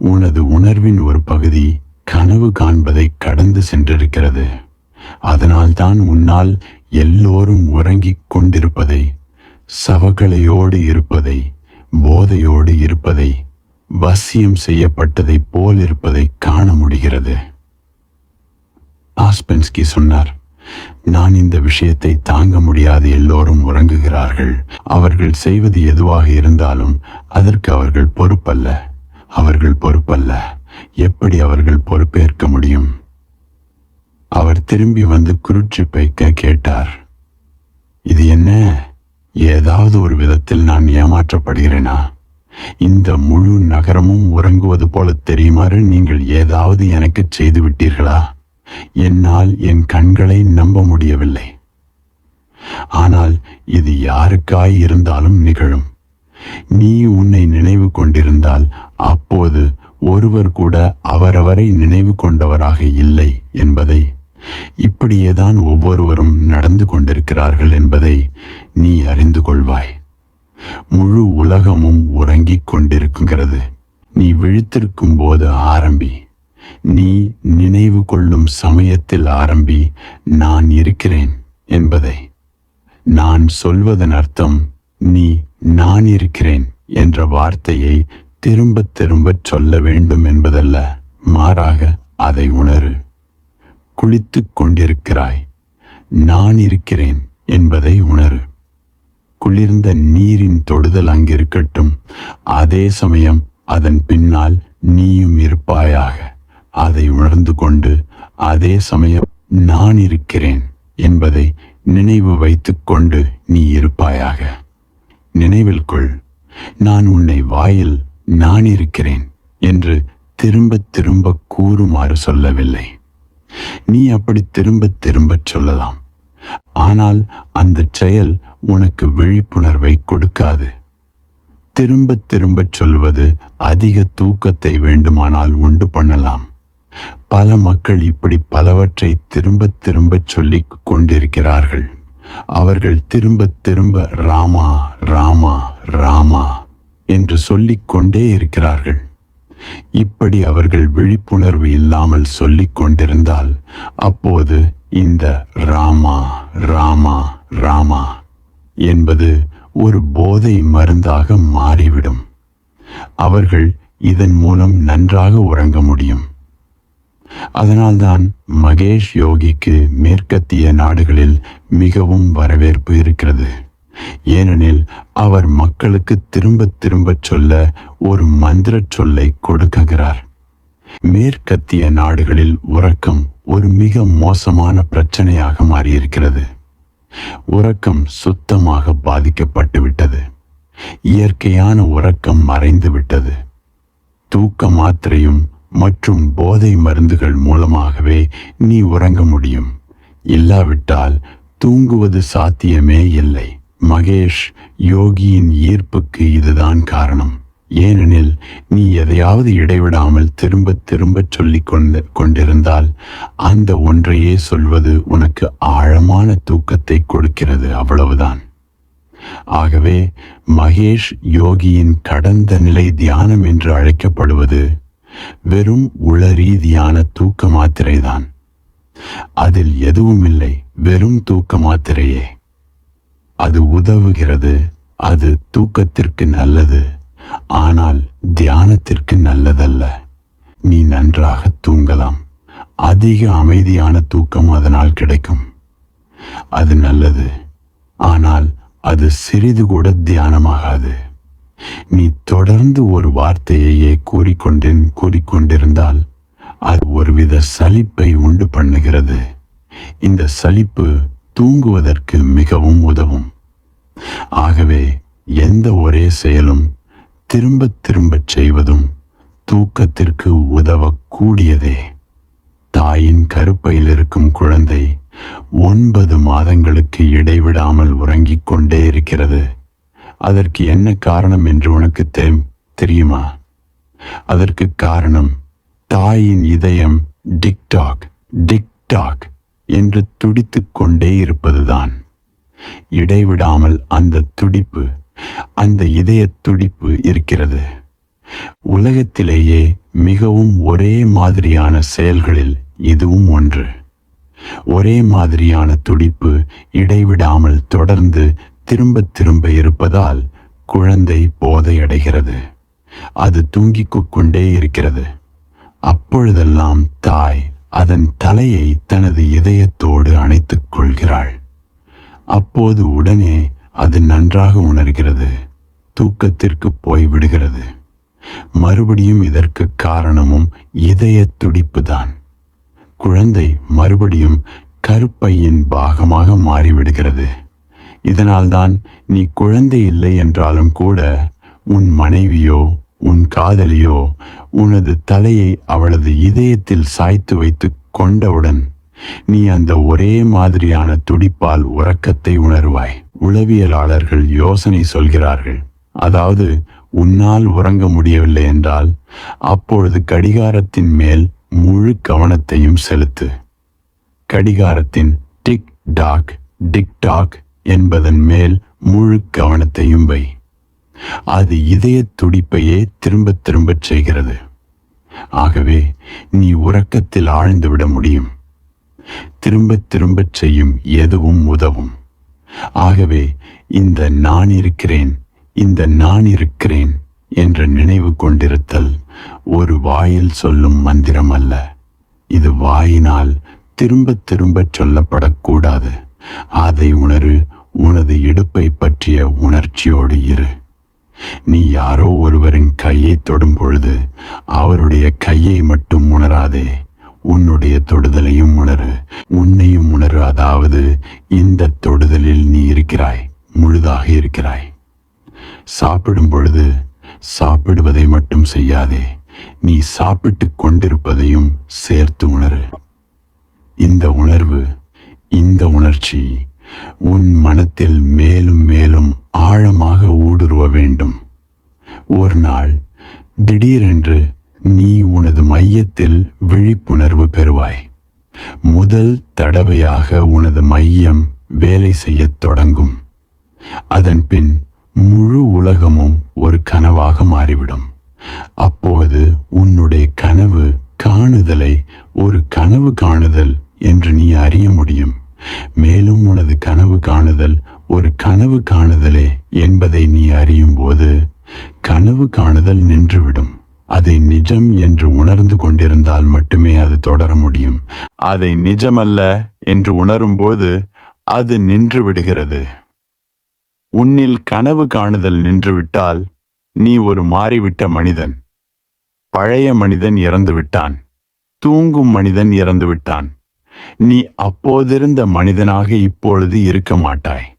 உனது உணர்வின் ஒரு பகுதி கனவு காண்பதை கடந்து சென்றிருக்கிறது. அதனால்தான் உன்னால் எல்லோரும் உறங்கிக் கொண்டிருப்பதை, சவகலையோடு இருப்பதை, போதையோடு இருப்பதை, வசியம் செய்யப்பட்டதை போல் இருப்பதை காண முடிகிறது. ஆஸ்பென்ஸ்கி சொன்னார், நான் இந்த விஷயத்தை தாங்க முடியாது. எல்லோரும் உறங்குகிறார்கள். அவர்கள் செய்வது எதுவாக இருந்தாலும் அதற்கு அவர்கள் பொறுப்பல்ல. அவர்கள் பொறுப்பல்ல. எப்படி அவர்கள் பொறுப்பேற்க முடியும்? அவர் திரும்பி வந்து குருட்சிப்பை கேட்டார். இது என்ன? ஏதாவது ஒரு விதத்தில் நான் ஏமாற்றப்படுகிறேனா? இந்த முழு நகரமும் உறங்குவது போல தெரியுமாறு நீங்கள் ஏதாவது எனக்கு செய்து விட்டீர்களா? என்னால் என் கண்களை நம்ப முடியவில்லை. ஆனால் இது யாருக்காய் இருந்தாலும் நிகழும். நீ உன்னை நினைவு கொண்டிருந்தால் அப்போது ஒருவர் கூட அவரவரை நினைவு கொண்டவராக இல்லை என்பதை, இப்படியேதான் ஒவ்வொருவரும் நடந்து கொண்டிருக்கிறார்கள் என்பதை நீ அறிந்து கொள்வாய். முழு உலகமும் உறங்கிக் கொண்டிருக்கிறது. நீ விழித்திருக்கும் போது ஆரம்பி. நீ நினைவு கொள்ளும் சமயத்தில் ஆரம்பி நான் இருக்கிறேன் என்பதை. நான் சொல்வதன் அர்த்தம் நீ நான் இருக்கிறேன் என்ற வார்த்தையை திரும்ப திரும்ப சொல்ல வேண்டும் என்பதல்ல. மாறாக அதை உணரு. குளித்துக் கொண்டிருக்கிறாய். நான் இருக்கிறேன் என்பதை உணரு. குளிர்ந்த நீரின் தொடுதல் அங்கிருக்கட்டும். அதே சமயம் அதன் பின்னால் நீயும் இருப்பாயாக. அதை உணர்ந்து கொண்டு அதே சமயம் நான் இருக்கிறேன் என்பதை நினைவு வைத்துக் கொண்டு நீ இருப்பாயாக. நினைவில் கொள், நான் உன்னை வாயில் நான் இருக்கிறேன் என்று திரும்ப திரும்ப கூறுமாறு சொல்லவில்லை. நீ அப்படி திரும்ப திரும்ப சொல்லலாம். ஆனால் அந்த செயல் உனக்கு விழிப்புணர்வை கொடுக்காது. திரும்ப திரும்ப சொல்வது அதிக தூக்கத்தை வேண்டுமானால் உண்டு பண்ணலாம். பல மக்கள் இப்படி பலவற்றை திரும்ப திரும்ப சொல்லிக் கொண்டிருக்கிறார்கள். அவர்கள் திரும்ப திரும்ப ராமா ராமா ராமா என்று சொல்லிக் கொண்டே இருக்கிறார்கள். இப்படி அவர்கள் விழிப்புணர்வு இல்லாமல் சொல்லிக் கொண்டிருந்தால் அப்போது இந்த ராமா ராமா ராமா என்பது ஒரு போதை மருந்தாக மாறிவிடும். அவர்கள் இதன் மூலம் நன்றாக உறங்க முடியும். அதனால்தான் மகேஷ் யோகிக்கு மேற்கத்திய நாடுகளில் மிகவும் வரவேற்பு இருக்கிறது. ஏனெனில் அவர் மக்களுக்கு திரும்ப திரும்ப சொல்ல ஒரு மந்திர சொல்லை கொடுக்குகிறார். மேற்கத்திய நாடுகளில் உறக்கம் ஒரு மிக மோசமான பிரச்சனையாக மாறியிருக்கிறது. உறக்கம் சுத்தமாக பாதிக்கப்பட்டு விட்டது. இயற்கையான உறக்கம் மறைந்து விட்டது. தூக்க மாத்திரையும் மற்றும் போதை மருந்துகள் மூலமாகவே நீ உறங்க முடியும். இல்லாவிட்டால் தூங்குவது சாத்தியமே இல்லை. மகேஷ் யோகியின் ஈர்ப்புக்கு இதுதான் காரணம். ஏனெனில் நீ எதையாவது இடைவிடாமல் திரும்ப திரும்ப சொல்லிக் கொண்டிருந்தால் அந்த ஒன்றையே சொல்வது உனக்கு ஆழமான தூக்கத்தை கொடுக்கிறது. அவ்வளவுதான். ஆகவே மகேஷ் யோகியின் கடந்த நிலை தியானம் என்று அழைக்கப்படுவது வெறும் உளரீதியான தூக்க மாத்திரைதான். அதில் எதுவும் இல்லை, வெறும் தூக்க மாத்திரையே. அது உதவுகிறது. அது தூக்கத்திற்கு நல்லது. ஆனால் தியானத்திற்கு நல்லதல்ல. நீ நன்றாக தூங்கலாம். அதிக அமைதியான தூக்கம் அதனால் கிடைக்கும். அது நல்லது. ஆனால் அது சிறிது கூட தியானமாகாது. நீ தொடர்ந்து ஒரு வார்த்தையையே கூறிக்கொண்டிருந்தால் அது ஒருவித சலிப்பை உண்டு பண்ணுகிறது. இந்த சலிப்பு தூங்குவதற்கு மிகவும் உதவும். ஆகவே எந்த ஒரே செயலும் திரும்ப திரும்பச் செய்வதும் தூக்கத்திற்கு உதவக்கூடியதே. தாயின் கருப்பையில் இருக்கும் குழந்தை 9 மாதங்களுக்கு இடைவிடாமல் உறங்கிக் கொண்டே இருக்கிறது. அதற்கு என்ன காரணம் என்று உனக்கு தெரியுமா? அதற்கு காரணம் தாயின் இதயம் டிக்டாக் டிக்டாக் என்று துடித்துக் கொண்டே இருப்பதுதான். இடைவிடாமல் அந்த துடிப்பு, அந்த இதய துடிப்பு இருக்கிறது. உலகத்திலேயே மிகவும் ஒரே மாதிரியான செயல்களில் இதுவும் ஒன்று. ஒரே மாதிரியான துடிப்பு இடைவிடாமல் தொடர்ந்து திரும்ப திரும்ப இருப்பதால் குழந்தை போதையடைகிறது. அது தூங்கிக் கொண்டே இருக்கிறது. அப்பொழுதெல்லாம் தாய் அதன் தலையை தனது இதயத்தோடு அணைத்துக் கொள்கிறாள். அப்போது உடனே அது நன்றாக உணர்கிறது, தூக்கத்திற்கு போய்விடுகிறது. மறுபடியும் இதற்கு காரணமும் இதய துடிப்புதான். குழந்தை மறுபடியும் கருப்பையின் பாகமாக மாறிவிடுகிறது. இதனால்தான் நீ குழந்தை இல்லை என்றாலும் கூட உன் மனைவியோ உன் காதலியோ உனது தலையை அவளது இதயத்தில் சாய்த்து வைத்து கொண்டவுடன் நீ அந்த ஒரே மாதிரியான துடிப்பால் உறக்கத்தை உணர்வாய். உளவியலாளர்கள் யோசனை சொல்கிறார்கள். அதாவது, உன்னால் உறங்க முடியவில்லை என்றால் அப்பொழுது கடிகாரத்தின் மேல் முழு கவனத்தையும் செலுத்து. கடிகாரத்தின் டிக் டாக் டிக்டாக் என்பதன் மேல் முழு கவனத்தையும் வை. அது இதய துடிப்பையே திரும்ப திரும்பச் செய்கிறது. ஆகவே நீ உறக்கத்தில் ஆழ்ந்து விட முடியும். திரும்ப திரும்பச் செய்யும் எதுவும் உதவும். ஆகவே இந்த நான் இருக்கிறேன், இந்த நான் இருக்கிறேன் என்ற நினைவு கொண்டிருத்தல் ஒரு வாயில் சொல்லும் மந்திரம் அல்ல. இது வாயினால் திரும்ப திரும்ப சொல்லப்படக்கூடாது. அதை உணரு. உனது இடுப்பை பற்றிய உணர்ச்சியோடு இரு. நீ யாரோ ஒருவரின் கையை தொடும் பொழுது அவருடைய கையை மட்டும் உணராதே, உன்னுடைய தொடுதலையும் உணரு, உன்னையும் உணரு. அதாவது இந்த தொடுதலில் நீ இருக்கிறாய், முழுதாக இருக்கிறாய். சாப்பிடும் பொழுது சாப்பிடுவதை மட்டும் செய்யாதே, நீ சாப்பிட்டு கொண்டிருப்பதையும் சேர்த்து உணரு. இந்த உணர்வு, இந்த உணர்ச்சி உன் மனத்தில் மேலும் மேலும் ஆழமாக ஊடுருவ வேண்டும். ஒரு நாள் திடீரென்று நீ உனது மையத்தில் விழிப்புணர்வு பெறுவாய். முதல் தடவையாக உனது மையம் வேலை செய்யத் தொடங்கும். அதன் பின் முழு உலகமும் ஒரு கனவாக மாறிவிடும். அப்போது உன்னுடைய கனவு காணுதலை ஒரு கனவு காணுதல் என்று நீ அறிய முடியும். மேலும் உனது கனவு காணுதல் ஒரு கனவு காணுதலே என்பதை நீ அறியும் போது கனவு காணுதல் நின்றுவிடும். அதை நிஜம் என்று உணர்ந்து கொண்டிருந்தால் மட்டுமே அது தொடர முடியும். அதை நிஜமல்ல என்று உணரும்போது அது நின்று விடுகிறது. உன்னில் கனவு காணுதல் நின்றுவிட்டால் நீ ஒரு மாறிவிட்ட மனிதன். பழைய மனிதன் இறந்து விட்டான். தூங்கும் மனிதன் இறந்து விட்டான். நீ அப்போதிருந்த மனிதனாக இப்பொழுது இருக்க மாட்டாய்.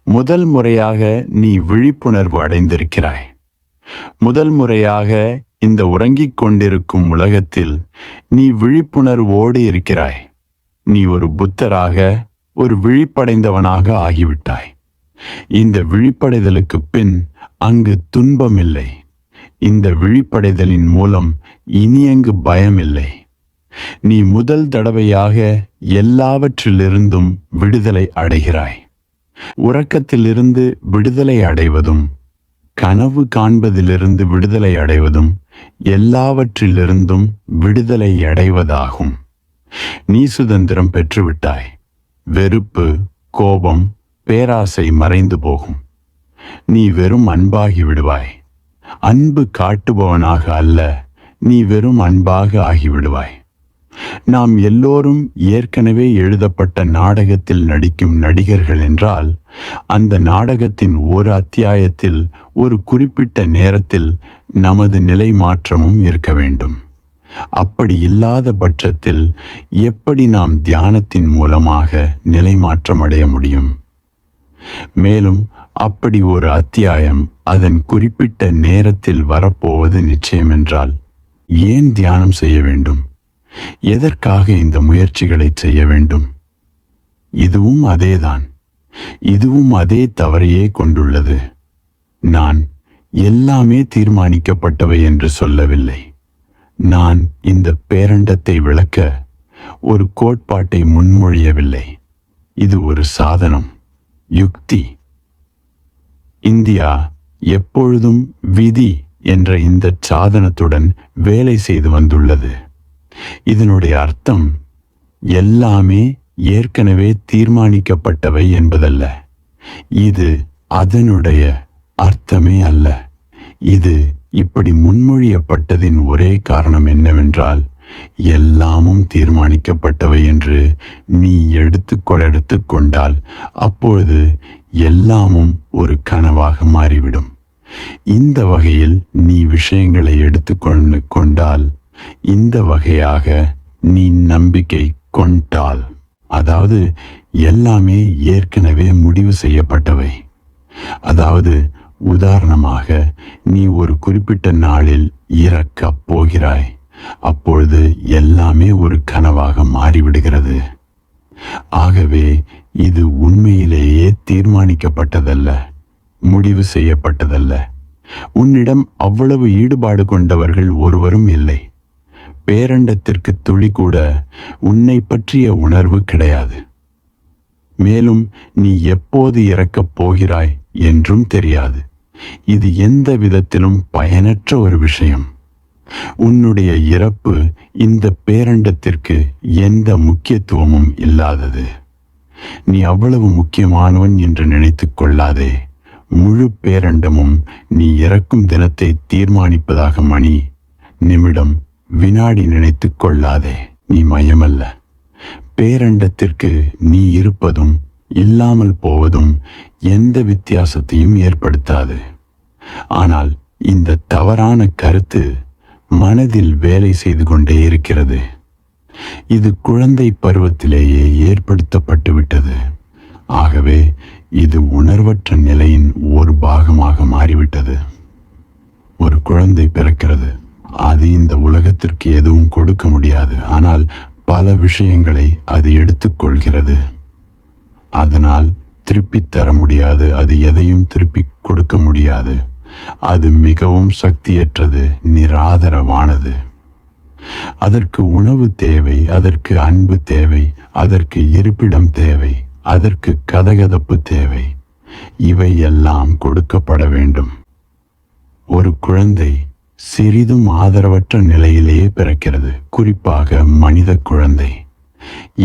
முதல் முறையாக நீ விழிப்புணர்வு அடைந்திருக்கிறாய். முதல் முறையாக இந்த உறங்கிக் கொண்டிருக்கும் உலகத்தில் நீ விழிப்புணர்வோடு இருக்கிறாய். நீ ஒரு புத்தராக, ஒரு விழிப்படைந்தவனாக ஆகிவிட்டாய். இந்த விழிப்படைதலுக்கு பின் அங்கு துன்பம் இல்லை. இந்த விழிப்படைதலின் மூலம் இனி அங்கு பயம் இல்லை. நீ முதல் தடவையாக எல்லாவற்றிலிருந்தும் விடுதலை அடைகிறாய். உறக்கத்திலிருந்து விடுதலை அடைவதும், கனவு காண்பதிலிருந்து விடுதலை அடைவதும் எல்லாவற்றிலிருந்தும் விடுதலை அடைவதாகும். நீ சுதந்திரம் பெற்றுவிட்டாய். வெறுப்பு, கோபம், பேராசை மறைந்து போகும். நீ வெறும் அன்பாகி விடுவாய். அன்பு காட்டுபவனாக அல்ல, நீ வெறும் அன்பாக ஆகிவிடுவாய். நாம் எல்லோரும் ஏற்கனவே எழுதப்பட்ட நாடகத்தில் நடிக்கும் நடிகர்கள் என்றால் அந்த நாடகத்தின் ஒரு அத்தியாயத்தில் ஒரு குறிப்பிட்ட நேரத்தில் நமது நிலை மாற்றமும் இருக்க வேண்டும். அப்படி இல்லாத பட்சத்தில் எப்படி நாம் தியானத்தின் மூலமாக நிலை மாற்றம் அடைய முடியும்? மேலும் அப்படி ஒரு அத்தியாயம் அதன் குறிப்பிட்ட நேரத்தில் வரப்போவது நிச்சயம் என்றால் ஏன் தியானம் செய்ய வேண்டும்? எதற்காக இந்த முயற்சிகளை செய்ய வேண்டும்? இதுவும் அதேதான். இதுவும் அதே தவறையே கொண்டுள்ளது. நான் எல்லாமே தீர்மானிக்கப்பட்டவை என்று சொல்லவில்லை. நான் இந்த பேரண்டத்தை விளக்க ஒரு கோட்பாட்டை முன்மொழியவில்லை. இது ஒரு சாதனம், யுக்தி. இந்தியா எப்பொழுதும் விதி என்ற இந்த சாதனத்துடன் வேலை செய்து வந்துள்ளது. இதனுடைய அர்த்தம் எல்லாமே ஏற்கனவே தீர்மானிக்கப்பட்டவை என்பதல்ல. இது அதனுடைய அர்த்தமே அல்ல. இது இப்படி முன்மொழியப்பட்டதின் ஒரே காரணம் என்னவென்றால், எல்லாமும் தீர்மானிக்கப்பட்டவை என்று நீ எடுத்துக்கொண்டால் அப்பொழுது எல்லாமும் ஒரு கனவாக மாறிவிடும். இந்த வகையில் நீ விஷயங்களை கொண்டால், இந்த வகையாக நீ நம்பிக்கை கொண்டால், அதாவது எல்லாமே ஏற்கனவே முடிவு செய்யப்பட்டவை. அதாவது உதாரணமாக, நீ ஒரு குறிப்பிட்ட நாளில் இறக்கப் போகிறாய். அப்பொழுது எல்லாமே ஒரு கனவாக மாறிவிடுகிறது. ஆகவே இது உண்மையிலேயே தீர்மானிக்கப்பட்டதல்ல, முடிவு செய்யப்பட்டதல்ல. உன்னிடம் அவ்வளவு ஈடுபாடு கொண்டவர்கள் ஒருவரும் இல்லை. பேரண்டத்திற்கு துளி கூட உன்னை பற்றிய உணர்வு கிடையாது. மேலும் நீ எப்போது இறக்கப் போகிறாய் என்றும் தெரியாது. இது எந்த விதத்திலும் பயனற்ற ஒரு விஷயம். உன்னுடைய இறப்பு இந்த பேரண்டத்திற்கு எந்த முக்கியத்துவமும் இல்லாதது. நீ அவ்வளவு முக்கியமானவன் என்று நினைத்துக் கொள்ளாதே. முழு பேரண்டமும் நீ இறக்கும் தினத்தை தீர்மானிப்பதாக மணி, நிமிடம், வினாடி நினைத்துக் கொள்ளாதே. நீ மையமல்ல. பேரண்டத்திற்கு நீ இருப்பதும் இல்லாமல் போவதும் எந்த வித்தியாசத்தையும் ஏற்படுத்தாது. ஆனால் இந்த தவறான கருத்து மனதில் வேலை செய்து கொண்டே இருக்கிறது. இது குழந்தை பருவத்திலேயே ஏற்படுத்தப்பட்டு விட்டது. ஆகவே இது உணர்வற்ற நிலையின் ஒரு பாகமாக மாறிவிட்டது. ஒரு குழந்தை பிறக்கிறது. அது இந்த உலகத்திற்கு எதுவும் கொடுக்க முடியாது. ஆனால் பல விஷயங்களை அது எடுத்துக்கொள்கிறது. அதனால் திருப்பித் தர முடியாது. அது எதையும் திருப்பி கொடுக்க முடியாது. அது மிகவும் சக்தியற்றது, நிராதரவானது. அதற்கு உணவு தேவை, அதற்கு அன்பு தேவை, அதற்கு இருப்பிடம் தேவை, அதற்கு கதகதப்பு தேவை. இவை எல்லாம் கொடுக்கப்பட வேண்டும். ஒரு குழந்தை சிறிதும் ஆதரவற்ற நிலையிலேயே பிறக்கிறது. குறிப்பாக மனித குழந்தை.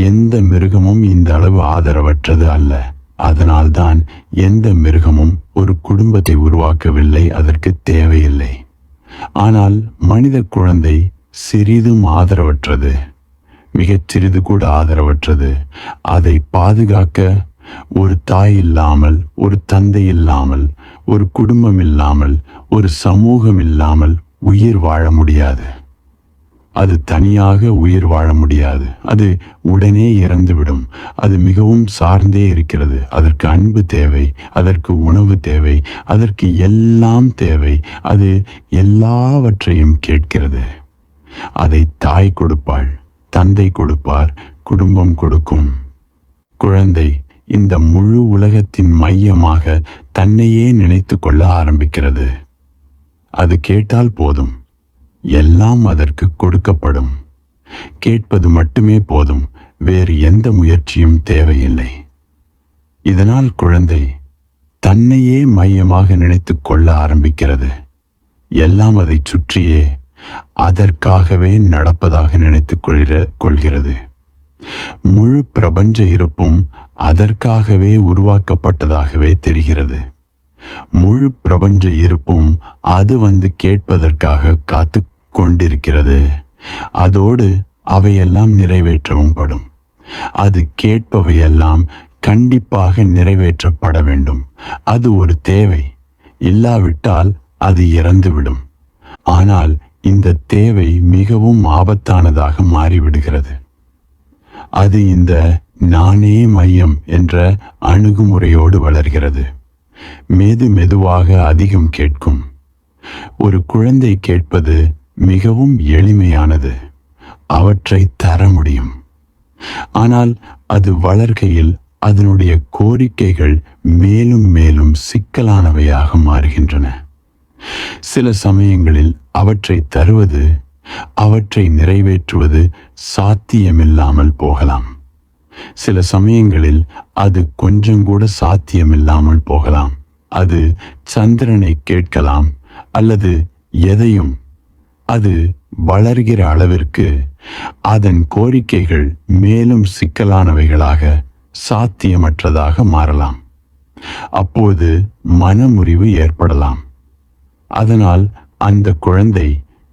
எந்த மிருகமும் இந்த அளவு ஆதரவற்றது அல்ல. அதனால்தான் எந்த மிருகமும் ஒரு குடும்பத்தை உருவாக்கவில்லை, அதற்கு தேவையில்லை. ஆனால் மனித குழந்தை சிறிதும் ஆதரவற்றது, மிகச் சிறிது கூட ஆதரவற்றது. அதை பாதுகாக்க ஒரு தாய் இல்லாமல், ஒரு தந்தை இல்லாமல், ஒரு குடும்பம் இல்லாமல், ஒரு சமூகம் இல்லாமல் உயிர் வாழ முடியாது. அது தனியாக உயிர் வாழ முடியாது. அது உடனே இறந்துவிடும். அது மிகவும் சார்ந்தே இருக்கிறது. அதற்கு அன்பு தேவை, அதற்கு உணவு தேவை, அதற்கு எல்லாம் தேவை. அது எல்லாவற்றையும் கேட்கிறது. அதை தாய் கொடுப்பாள், தந்தை கொடுப்பார், குடும்பம் கொடுக்கும். குழந்தை இந்த முழு உலகத்தின் மையமாக தன்னையே நினைத்து கொள்ள ஆரம்பிக்கிறது. அது கேட்டால் போதும், எல்லாம் அதற்கு கொடுக்கப்படும். கேட்பது மட்டுமே போதும், வேறு எந்த முயற்சியும் தேவையில்லை. இதனால் குழந்தை தன்னையே மையமாக நினைத்து கொள்ள ஆரம்பிக்கிறது. எல்லாம் அதை சுற்றியே அதற்காகவே நடப்பதாக நினைத்து கொள்கிறது. முழு பிரபஞ்ச இருப்பும் அதற்காகவே உருவாக்கப்பட்டதாகவே தெரிகிறது. முழு பிரபஞ்ச இருப்பும் அது வந்து கேட்பதற்காக காத்து கொண்டிருக்கிறது. அதோடு அவையெல்லாம் நிறைவேற்றவும் படும். அது கேட்பவையெல்லாம் கண்டிப்பாக நிறைவேற்றப்பட வேண்டும். அது ஒரு தேவை. இல்லாவிட்டால் அது இறந்துவிடும். ஆனால் இந்த தேவை மிகவும் ஆபத்தானதாக மாறிவிடுகிறது. அது இந்த நானே மையம் என்ற அணுகுமுறையோடு வளர்கிறது. மெதுவாக அதிகம் கேட்கும். ஒரு குழந்தை கேட்பது மிகவும் எளிமையானது. அவற்றை தர முடியும். ஆனால் அது வளர்கையில் அதனுடைய கோரிக்கைகள் மேலும் மேலும் சிக்கலானவையாக மாறுகின்றன. சில சமயங்களில் அவற்றை தருவது அவற்றை நிறைவேற்றுவது சாத்தியமில்லாமல் போகலாம். சில சமயங்களில் அது கொஞ்சம் கூட சாத்தியமில்லாமல் போகலாம். அது சந்திரனை கேட்கலாம் அல்லது எதையும். அது வளர்கிற அளவிற்கு அதன் கோரிக்கைகள் மேலும் சிக்கலானவைகளாக, சாத்தியமற்றதாக மாறலாம். அப்போது மனமுறிவு ஏற்படலாம். அதனால் அந்த குழந்தை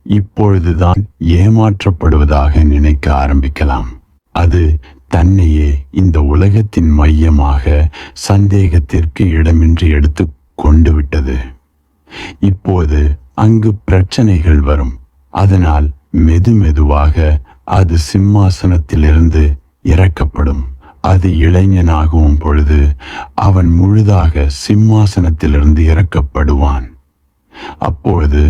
இப்பொழுதுதான் ஏமாற்றப்படுவதாக நினைக்க ஆரம்பிக்கலாம். அது தன்னையே இந்த உலகத்தின் மையமாக சந்தேகத்திற்கு இடமின்றி எடுத்து கொண்டு விட்டது. இப்போது அங்கு பிரச்சனைகள் வரும். அதனால் மெதுமெதுவாக அது சிம்மாசனத்திலிருந்து இறக்கப்படும். அது இளைஞனாகும் பொழுது அவன் முழுதாக சிம்மாசனத்திலிருந்து இறக்கப்படுவான். அப்பொழுது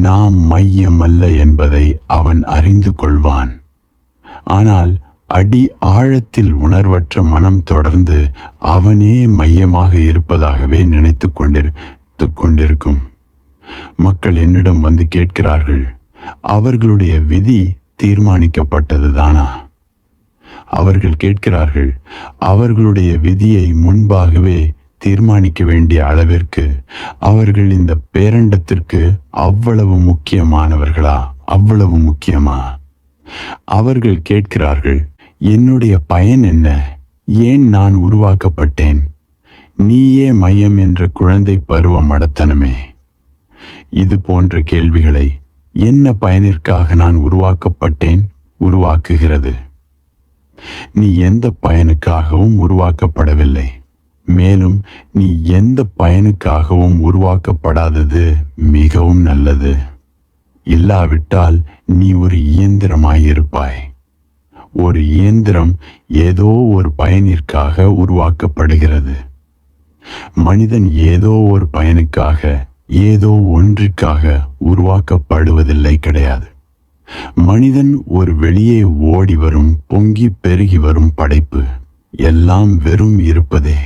நாம் மையம் அல்ல என்பதை அவன் அறிந்து கொள்வான். ஆனால் அடி ஆழத்தில் உணர்வற்ற மனம் தொடர்ந்து அவனே மையமாக இருப்பதாகவே நினைத்து கொண்டிருக்கும். மக்கள் என்னிடம் வந்து கேட்கிறார்கள், அவர்களுடைய விதி தீர்மானிக்கப்பட்டதுதானா? அவர்கள் கேட்கிறார்கள், அவர்களுடைய விதியை முன்பாகவே தீர்மானிக்க வேண்டிய அளவிற்கு அவர்கள் இந்த பேரண்டத்திற்கு அவ்வளவு முக்கியமானவர்களா? அவ்வளவு முக்கியமா? அவர்கள் கேட்கிறார்கள், என்னுடைய பயன் என்ன? ஏன் நான் உருவாக்கப்பட்டேன்? நீயே மையம் என்ற குழந்தை பருவ மடத்தனமே. இது போன்ற கேள்விகளை என்ன பயனிற்காக நான் உருவாக்கப்பட்டேன் உருவாக்குகிறது. நீ எந்த பயனுக்காகவும் உருவாக்கப்படவில்லை. மேலும் நீ எந்த பயனுக்காகவும் உருவாக்கப்படாதது மிகவும் நல்லது. இல்லாவிட்டால் நீ ஒரு இயந்திரமாயிருப்பாய். ஒரு இயந்திரம் ஏதோ ஒரு பயனிற்காக உருவாக்கப்படுகிறது. மனிதன் ஏதோ ஒரு பயனுக்காக, ஏதோ ஒன்றிற்காக உருவாக்கப்படுவதில்லை, கிடையாது. மனிதன் ஒரு வெளியே ஓடி வரும், பொங்கி பெருகி வரும் படைப்பு. எல்லாம் வெறும் இருப்பதே.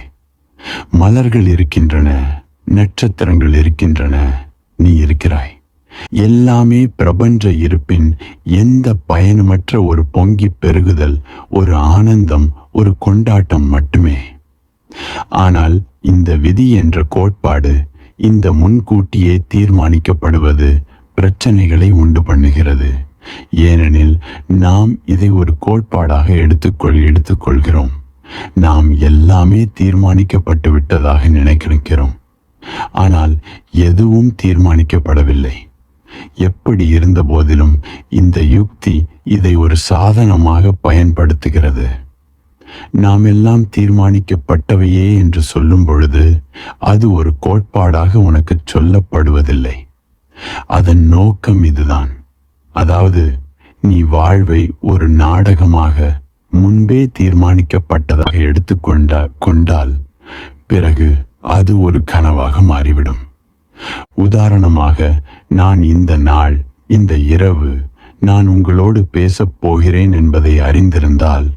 மலர்கள் இருக்கின்றன, நட்சத்திரங்கள் இருக்கின்றன, நீ இருக்கிறாய். எல்லாமே பிரபஞ்ச இருப்பின் எந்த பயனுமற்ற ஒரு பொங்கி பெருகுதல், ஒரு ஆனந்தம், ஒரு கொண்டாட்டம் மட்டுமே. ஆனால் இந்த விதி என்ற கோட்பாடு, இந்த முன்கூட்டியே தீர்மானிக்கப்படுவது பிரச்சனைகளை உண்டு பண்ணுகிறது. ஏனெனில் நாம் இதை ஒரு கோட்பாடாக எடுத்துக்கொள்கிறோம். நாம் எல்லாமே தீர்மானிக்கப்பட்டு விட்டதாக நினைக்கிறோம். ஆனால் எதுவும் தீர்மானிக்கப்படவில்லை. எப்படி இருந்த போதிலும் இந்த யுக்தி இதை ஒரு சாதனமாக பயன்படுத்துகிறது. நாம் எல்லாம் தீர்மானிக்கப்பட்டவையே என்று சொல்லும் பொழுது அது ஒரு கோட்பாடாக உனக்கு சொல்லப்படுவதில்லை. அதன் நோக்கம் இதுதான். அதாவது நீ வாழ்வை ஒரு நாடகமாக முன்பே தீர்மானிக்கப்பட்டதாக எடுத்துக்கொண்டால் பிறகு அது ஒரு கனவாக மாறிவிடும். உதாரணமாக, நான் இந்த நாள், இந்த இரவு நான் உங்களோடு பேசப் போகிறேன் என்பதை அறிந்திருந்தால்,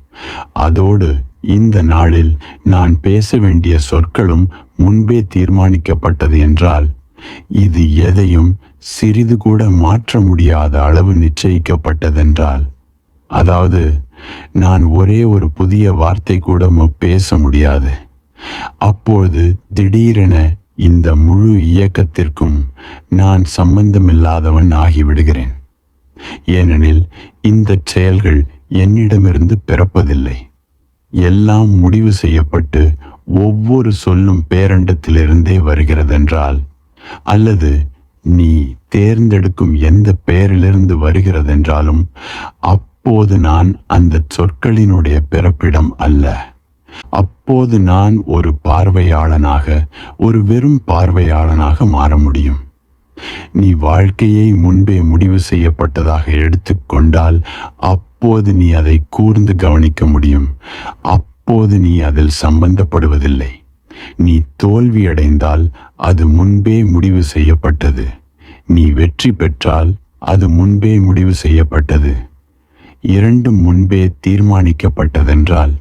அதோடு இந்த நாளில் நான் பேச வேண்டிய சொற்களும் முன்பே தீர்மானிக்கப்பட்டது என்றால், இது எதையும் சிறிது கூட மாற்ற முடியாத அளவு நிச்சயிக்கப்பட்டதென்றால், அதாவது நான் ஒரே ஒரு புதிய வார்த்தை கூட பேச முடியாது. அப்போது திடீரென இந்த முழு இயக்கத்திற்கும் நான் சம்பந்தமில்லாதவன் ஆகிவிடுகிறேன். ஏனெனில் இந்த செயல்கள் என்னிடமிருந்து பிறப்பதில்லை. எல்லாம் முடிவு செய்யப்பட்டு ஒவ்வொரு சொல்லும் பேரண்டத்திலிருந்தே வருகிறதென்றால், அல்லது நீ தேர்ந்தெடுக்கும் எந்த பெயரிலிருந்து வருகிறதென்றாலும், அப்போது நான் அந்த சொற்களினுடைய பிறப்பிடம் அல்ல. அப்போது நான் ஒரு பார்வையாளனாக, ஒரு வெறும் பார்வையாளனாக மாற முடியும். நீ வாழ்க்கையை முன்பே முடிவு செய்யப்பட்டதாக எடுத்துக்கொண்டால், அப்போது நீ அதை கூர்ந்து கவனிக்க முடியும். அப்போது நீ அதில் சம்பந்தப்படுவதில்லை. நீ தோல்வியடைந்தால் அது முன்பே முடிவு செய்யப்பட்டது. நீ வெற்றி பெற்றால் அது முன்பே முடிவு செய்யப்பட்டது. இரண்டும் முன்பே தீர்மானிக்கப்பட்டதென்றால்,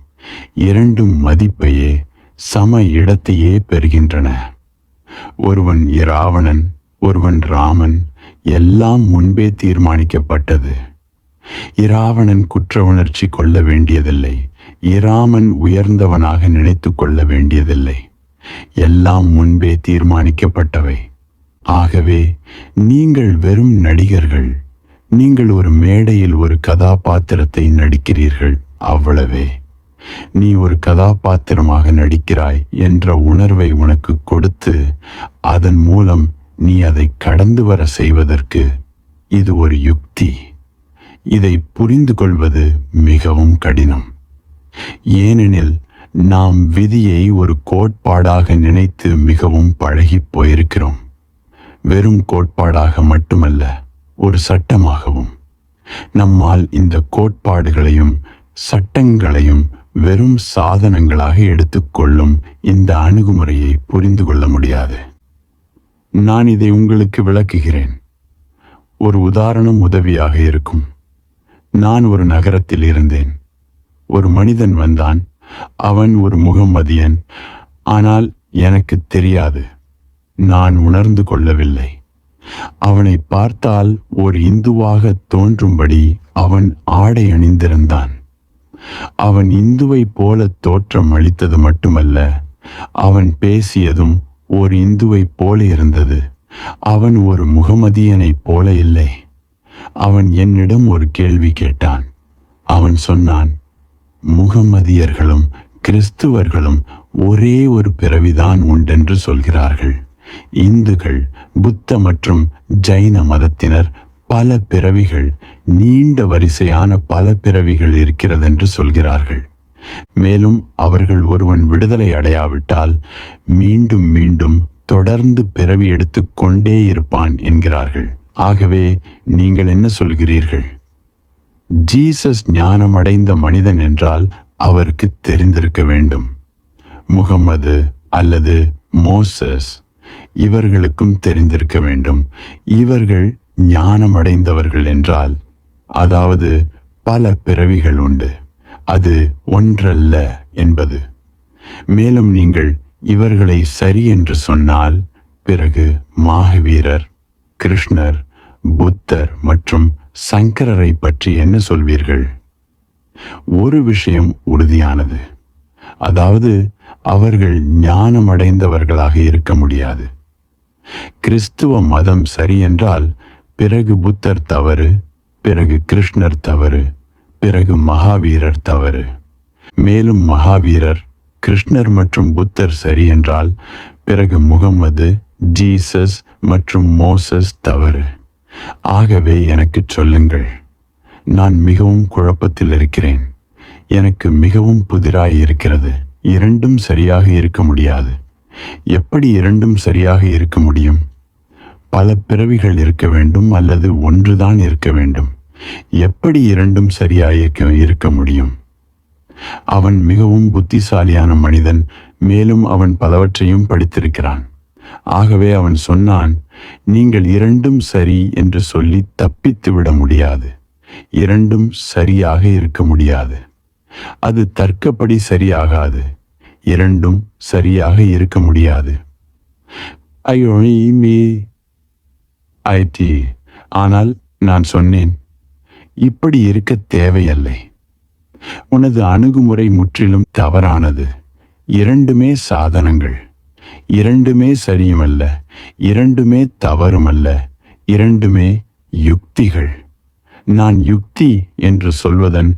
இரண்டும் மதிப்பையே, சம இடத்தையே பெறுகின்றன. ஒருவன் இராவணன், ஒருவன் ராமன், எல்லாம் முன்பே தீர்மானிக்கப்பட்டது. இராவணன் குற்ற உணர்ச்சி கொள்ள வேண்டியதில்லை. இராமன் உயர்ந்தவனாக நினைத்து கொள்ள வேண்டியதில்லை. எல்லாம் முன்பே தீர்மானிக்கப்பட்டவை. ஆகவே நீங்கள் வெறும் நடிகர்கள். நீங்கள் ஒரு மேடையில் ஒரு கதாபாத்திரத்தை நடிக்கிறீர்கள், அவ்வளவே. நீ ஒரு கதாபாத்திரமாக நடிக்கிறாய் என்ற உணர்வை உனக்கு கொடுத்து அதன் மூலம் நீ அதை கடந்து வர செய்வதற்கு இது ஒரு யுக்தி. இதை புரிந்து கொள்வது மிகவும் கடினம். ஏனெனில் நாம் விதியை ஒரு கோட்பாடாக நினைத்து மிகவும் பழகி போயிருக்கிறோம். வெறும் கோட்பாடாக மட்டுமல்ல, ஒரு சட்டமாகவும். நம்மால் இந்த கோட்பாடுகளையும் சட்டங்களையும் வெறும் சாதனங்களாக எடுத்துக்கொள்ளும் இந்த அணுகுமுறையை புரிந்து கொள்ள முடியாது. நான் இதை உங்களுக்கு விளக்குகிறேன். ஒரு உதாரணம் உதவியாக இருக்கும். நான் ஒரு நகரத்தில் இருந்தேன். ஒரு மனிதன் வந்தான். அவன் ஒரு முகம்மதியன். ஆனால் எனக்கு தெரியாது. நான் உணர்ந்து கொள்ளவில்லை. அவனை பார்த்தால் ஒரு இந்துவாக தோன்றும்படி அவன் ஆடை அணிந்திருந்தான். அவன் இந்துவைப் போல தோற்றம் அளித்தது மட்டுமல்ல, அவன் பேசியதும் ஒரு இந்துவைப் போல இருந்தது. அவன் ஒரு முகமதியனைப் போல இல்லை. அவன் என்னிடம் ஒரு கேள்வி கேட்டான். அவன் சொன்னான், முகமதியர்களும் கிறிஸ்துவர்களும் ஒரே ஒரு பிறவிதான் உண்டென்று சொல்கிறார்கள். இந்துக்கள், புத்த மற்றும் ஜைன மதத்தினர் பல பிறவிகள், நீண்ட வரிசையான பல பிறவிகள் இருக்கிறதென்று சொல்கிறார்கள். மேலும் அவர்கள் ஒருவன் விடுதலை அடையாவிட்டால் மீண்டும் மீண்டும் தொடர்ந்து பிறவி எடுத்துக்கொண்டே இருப்பான் என்கிறார்கள். ஆகவே நீங்கள் என்ன சொல்கிறீர்கள்? ஜீசஸ் ஞானம் அடைந்த மனிதன் என்றால் அவருக்கு தெரிந்திருக்க வேண்டும். முகம்மது அல்லது மோசஸ் இவர்களுக்கும் தெரிந்திருக்க வேண்டும். இவர்கள் ஞானம் அடைந்தவர்கள் என்றால், அதாவது பல பிறவிகள் உண்டு, அது ஒன்றல்ல என்பது. மேலும் நீங்கள் இவர்களை சரி என்று சொன்னால், பிறகு மகாவீரர், கிருஷ்ணர், புத்தர் மற்றும் சங்கரரை பற்றி என்ன சொல்வீர்கள்? ஒரு விஷயம் உறுதியானது, அதாவது அவர்கள் ஞானம் அடைந்தவர்களாக இருக்க முடியாது. கிறிஸ்துவ மதம் சரி என்றால் பிறகு புத்தர் தவறு, பிறகு கிருஷ்ணர் தவறு, பிறகு மகாவீரர் தவறு. மேலும் மகாவீரர், கிருஷ்ணர் மற்றும் புத்தர் சரி என்றால் பிறகு முகம்மது, ஜீசஸ் மற்றும் மோசஸ் தவறு. ஆகவே எனக்கு சொல்லுங்கள். நான் மிகவும் குழப்பத்தில் இருக்கிறேன். எனக்கு மிகவும் புதிராய் இருக்கிறது. இரண்டும் சரியாக இருக்க முடியாது. எப்படி இரண்டும் சரியாக இருக்க முடியும்? பல பிறவிகள் இருக்க வேண்டும் அல்லது ஒன்றுதான் இருக்க வேண்டும். எப்படி இரண்டும் சரியாக இருக்க முடியும்? அவன் மிகவும் புத்திசாலியான மனிதன். மேலும் அவன் பலவற்றையும் படித்திருக்கிறான். ஆகவே அவன் சொன்னான், நீங்கள் இரண்டும் சரி என்று சொல்லி தப்பித்து விட முடியாது. இரண்டும் சரியாக இருக்க முடியாது. அது தர்க்கப்படி சரியாகாது. இரண்டும் சரியாக இருக்க முடியாது. ஆனால் நான் சொன்னேன், இப்படி இருக்க தேவையில்லை. உனது அணுகுமுறை முற்றிலும் தவறானது. இரண்டுமே சாதனங்கள். இரண்டுமே சரியுமல்ல. இரண்டுமே தவறுமல்ல. இரண்டுமே யுக்திகள். நான் யுக்தி என்று சொல்வதன்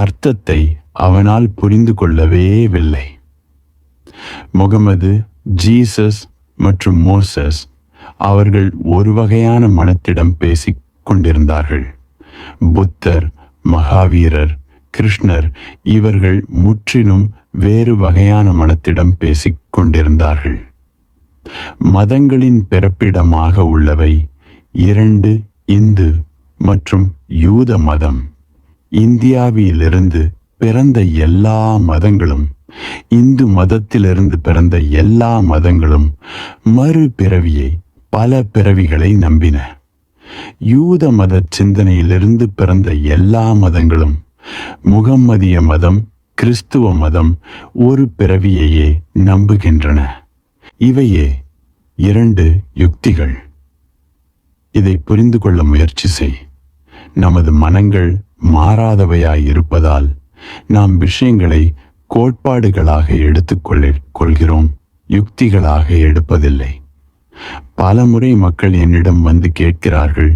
அர்த்தத்தை அவனால் புரிந்து கொள்ளவேவில்லை. முகமது, ஜீசஸ் மற்றும் மோசஸ் அவர்கள் ஒரு வகையான மனத்திடம் பேசிக் கொண்டிருந்தார்கள். புத்தர், மகாவீரர், கிருஷ்ணர் இவர்கள் முற்றிலும் வேறு வகையான மனத்திடம் பேசிக் கொண்டிருந்தார்கள். மதங்களின் பிறப்பிடமாக உள்ளவை இரண்டு, இந்து மற்றும் யூத மதம். இந்தியாவிலிருந்து பிறந்த எல்லா மதங்களும், இந்து மதத்திலிருந்து பிறந்த எல்லா மதங்களும் மறுபிறவியை, பல பிறவிகளை நம்பின. யூத மத சிந்தனையிலிருந்து பிறந்த எல்லா மதங்களும், முகம்மதிய மதம், கிறிஸ்துவ மதம் ஒரு பிறவியையே நம்புகின்றன. இவையே இரண்டு யுக்திகள். இதை புரிந்து கொள்ள முயற்சி செய். நமது மனங்கள் மாறாதவையாய் இருப்பதால் நாம் விஷயங்களை கோட்பாடுகளாக கொள்கிறோம், யுக்திகளாக எடுப்பதில்லை. பலமுறை மக்கள் என்னிடம் வந்து கேட்கிறார்கள்,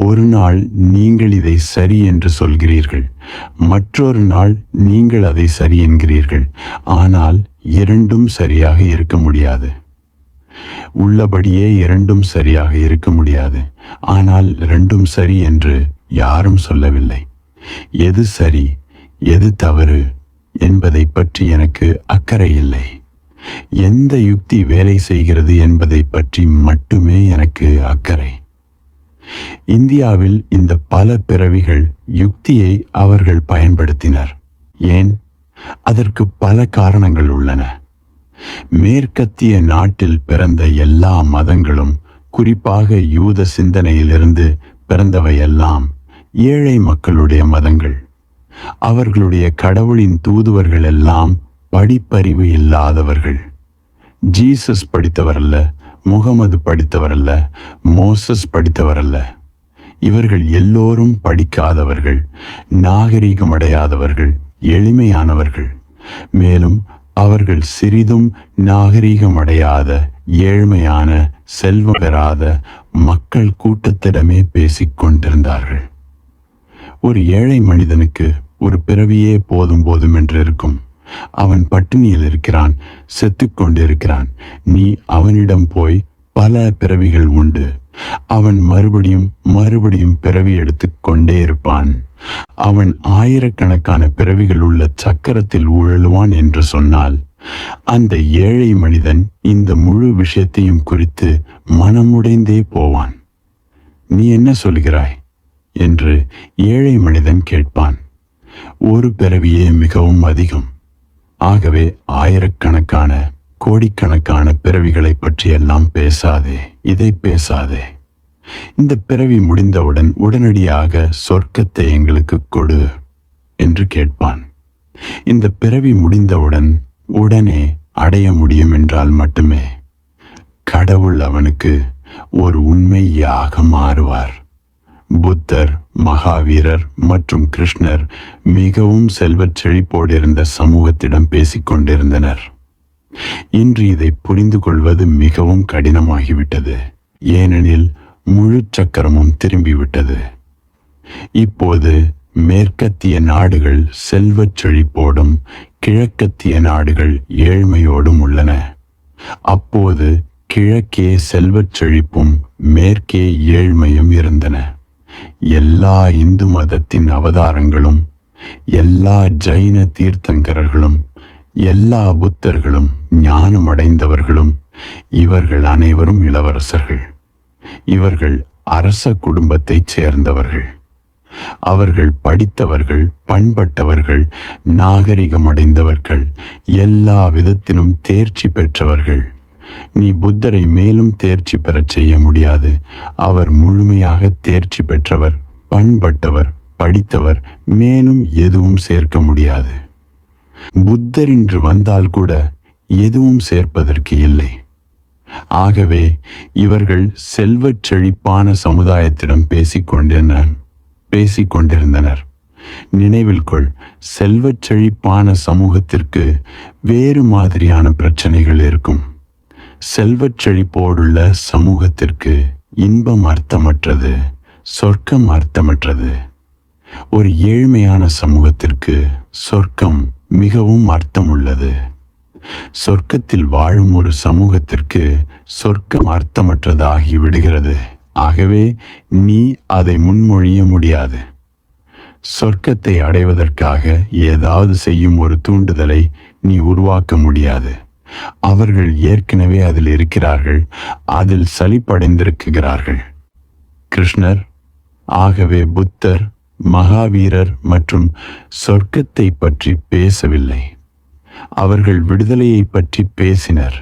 ஒரு நாள் நீங்கள் இதை சரி என்று சொல்கிறீர்கள், மற்றொரு நாள் நீங்கள் அதை சரி என்கிறீர்கள். ஆனால் இரண்டும் சரியாக இருக்க முடியாது. உள்ளபடியே இரண்டும் சரியாக இருக்க முடியாது. ஆனால் இரண்டும் சரி என்று யாரும் சொல்லவில்லை. எது சரி எது தவறு என்பதை பற்றி எனக்கு அக்கறை இல்லை. எந்த யுக்தி வேலை செய்கிறது என்பதை பற்றி மட்டுமே எனக்கு அக்கறை. இந்தியாவில் இந்த பல பிறவிகள் யுக்தியை அவர்கள் பயன்படுத்தினர். ஏன்? அதற்கு பல காரணங்கள் உள்ளன. மேற்கத்திய நாட்டில் பிறந்த எல்லா மதங்களும், குறிப்பாக யூத சிந்தனையிலிருந்து பிறந்தவையெல்லாம் ஏழை மக்களுடைய மதங்கள். அவர்களுடைய கடவுளின் தூதுவர்கள் எல்லாம் படிப்பறிவு இல்லாதவர்கள். ஜீசஸ் படித்தவரல்ல, முகமது படித்தவரல்ல, மோசஸ் படித்தவரல்ல. இவர்கள் எல்லோரும் படிக்காதவர்கள், நாகரிகமடையாதவர்கள், எளிமையானவர்கள். மேலும் அவர்கள் சிறிதும் நாகரிகமடையாத, ஏழ்மையான, செல்வம் பெறாத மக்கள் கூட்டத்திடமே பேசிக் கொண்டிருந்தார்கள். ஒரு ஏழை மனிதனுக்கு ஒரு பிறவியே போதும் போதும் என்று இருக்கும். அவன் பட்டினியில் இருக்கிறான், செத்துக்கொண்டிருக்கிறான். நீ அவனிடம் போய் பல பிறவிகள் உண்டு, அவன் மறுபடியும் மறுபடியும் பிறவி எடுத்து கொண்டே இருப்பான், அவன் ஆயிரக்கணக்கான பிறவிகள் உள்ள சக்கரத்தில் உழலுவான் என்று சொன்னால், அந்த ஏழை மனிதன் இந்த முழு விஷயத்தையும் குறித்து மனமுடைந்தே போவான். நீ என்ன சொல்கிறாய் என்று ஏழை மனிதன் கேட்பான். ஒரு பிறவியே மிகவும் அதிகம். ஆகவே ஆயிரக்கணக்கான, கோடிக்கணக்கான பிறவிகளை பற்றியெல்லாம் பேசாதே, இதை பேசாதே. இந்த பிறவி முடிந்தவுடன் உடனடியாக சொர்க்கத்தை எங்களுக்கு கொடு என்று கேட்பான். இந்த பிறவி முடிந்தவுடன் உடனே அடைய முடியும் என்றால் மட்டுமே கடவுள் அவனுக்கு ஒரு உண்மையாக மாறுவார். புத்தர், மகாவீரர் மற்றும் கிருஷ்ணர் மிகவும் செல்வச் செழிப்போடு இருந்த சமூகத்திடம் பேசிக்கொண்டிருந்தனர். இன்று இதை புரிந்து கொள்வது மிகவும் கடினமாகிவிட்டது. ஏனெனில் முழு சக்கரமும் திரும்பிவிட்டது. இப்போது மேற்கத்திய நாடுகள் செல்வச் செழிப்போடும் கிழக்கத்திய நாடுகள் ஏழ்மையோடும் உள்ளன. அப்போது கிழக்கே செல்வச் செழிப்பும் மேற்கே ஏழ்மையும் இருந்தன. எல்லா இந்து மதத்தின் அவதாரங்களும், எல்லா ஜைன தீர்த்தங்கரர்களும், எல்லா புத்தர்களும், ஞானமடைந்தவர்களும், இவர்கள் அனைவரும் இளவரசர்கள். இவர்கள் அரச குடும்பத்தைச் சேர்ந்தவர்கள். அவர்கள் படித்தவர்கள், பண்பட்டவர்கள், நாகரிகமடைந்தவர்கள், எல்லா விதத்திலும் தேர்ச்சி பெற்றவர்கள். நீ புத்தரை மேலும் தேர்ச்சி பெறச் செய்ய முடியாது. அவர் முழுமையாக தேர்ச்சி பெற்றவர், பண்பட்டவர், படித்தவர். மேலும் எதுவும் சேர்க்க முடியாது. புத்தர் இன்று வந்தால் கூட எதுவும் சேர்ப்பதற்கு இல்லை. ஆகவே இவர்கள் செல்வச் செழிப்பான சமுதாயத்திடம் பேசிக்கொண்டிருந்தனர். நினைவில் கொள், செல்வச் செழிப்பான சமூகத்திற்கு வேறு மாதிரியான பிரச்சனைகள் இருக்கும். செல்வச் செழிப்போடுள்ள சமூகத்திற்கு இன்பம் அர்த்தமற்றது, சொர்க்கம் அர்த்தமற்றது. ஒரு ஏழ்மையான சமூகத்திற்கு சொர்க்கம் மிகவும் அர்த்தமுள்ளது. சொர்க்கத்தில் வாழும் ஒரு சமூகத்திற்கு சொர்க்கம் அர்த்தமற்றதாகி விடுகிறது. ஆகவே நீ அதை முன்மொழிய முடியாது. சொர்க்கத்தை அடைவதற்காக ஏதாவது செய்யும் ஒரு தூண்டுதலை நீ உருவாக்க முடியாது. அவர்கள் ஏற்கனவே அதில் இருக்கிறார்கள், அதில் சலிப்படைந்திருக்கிறார்கள். கிருஷ்ணர், ஆகவே புத்தர், மகாவீரர் மற்றும் சொர்க்கத்தை பற்றி பேசவில்லை. அவர்கள் விடுதலையை பற்றி பேசினர்.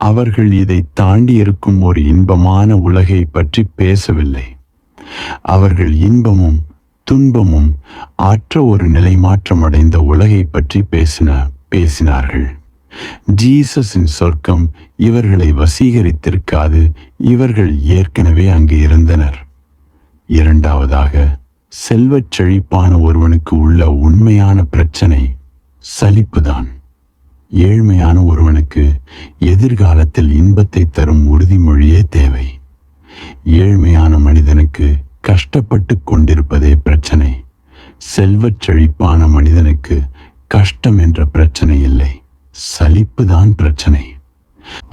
அவர்கள் இதை தாண்டி இருக்கும் ஒரு இன்பமான உலகை பற்றி பேசவில்லை. அவர்கள் இன்பமும் துன்பமும் ஆற்ற ஒரு நிலை மாற்றமடைந்த உலகை பற்றி பேசினார்கள். ஜீசஸின் சொர்க்கம் இவர்களை வசீகரித்திருக்காது. இவர்கள் ஏற்கனவே அங்கு இருந்தனர். இரண்டாவதாக, செல்வச் செழிப்பான ஒருவனுக்கு உள்ள உண்மையான பிரச்சனை சலிப்புதான். ஏழ்மையான ஒருவனுக்கு எதிர்காலத்தில் இன்பத்தை தரும் உறுதிமொழியே தேவை. ஏழ்மையான மனிதனுக்கு கஷ்டப்பட்டு கொண்டிருப்பதே பிரச்சனை. செல்வச் செழிப்பான மனிதனுக்கு கஷ்டம் என்ற பிரச்சனை இல்லை, சலிப்புதான் பிரச்சனை.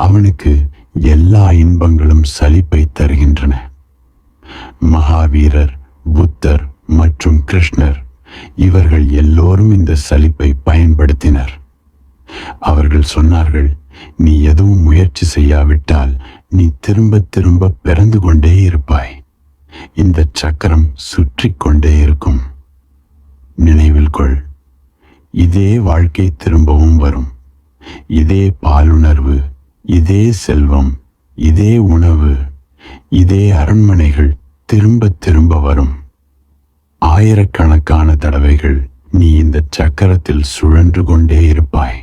அவனுக்கு எல்லா இன்பங்களும் சலிப்பை தருகின்றன. மகாவீரர், புத்தர் மற்றும் கிருஷ்ணர் இவர்கள் எல்லோரும் இந்த சலிப்பை பயன்படுத்தினர். அவர்கள் சொன்னார்கள், நீ எதுவும் முயற்சி செய்யாவிட்டால் நீ திரும்ப திரும்ப பிறந்து கொண்டே இருப்பாய். இந்த சக்கரம் சுற்றி கொண்டே இருக்கும். நினைவில் கொள், இதே வாழ்க்கை திரும்பவும் வரும். இதே பாலுணர்வு, இதே செல்வம், இதே உணவு, இதே அரண்மனைகள் திரும்ப திரும்ப வரும். ஆயிரக்கணக்கான தடவைகள் நீ இந்த சக்கரத்தில் சுழன்று கொண்டே இருப்பாய்.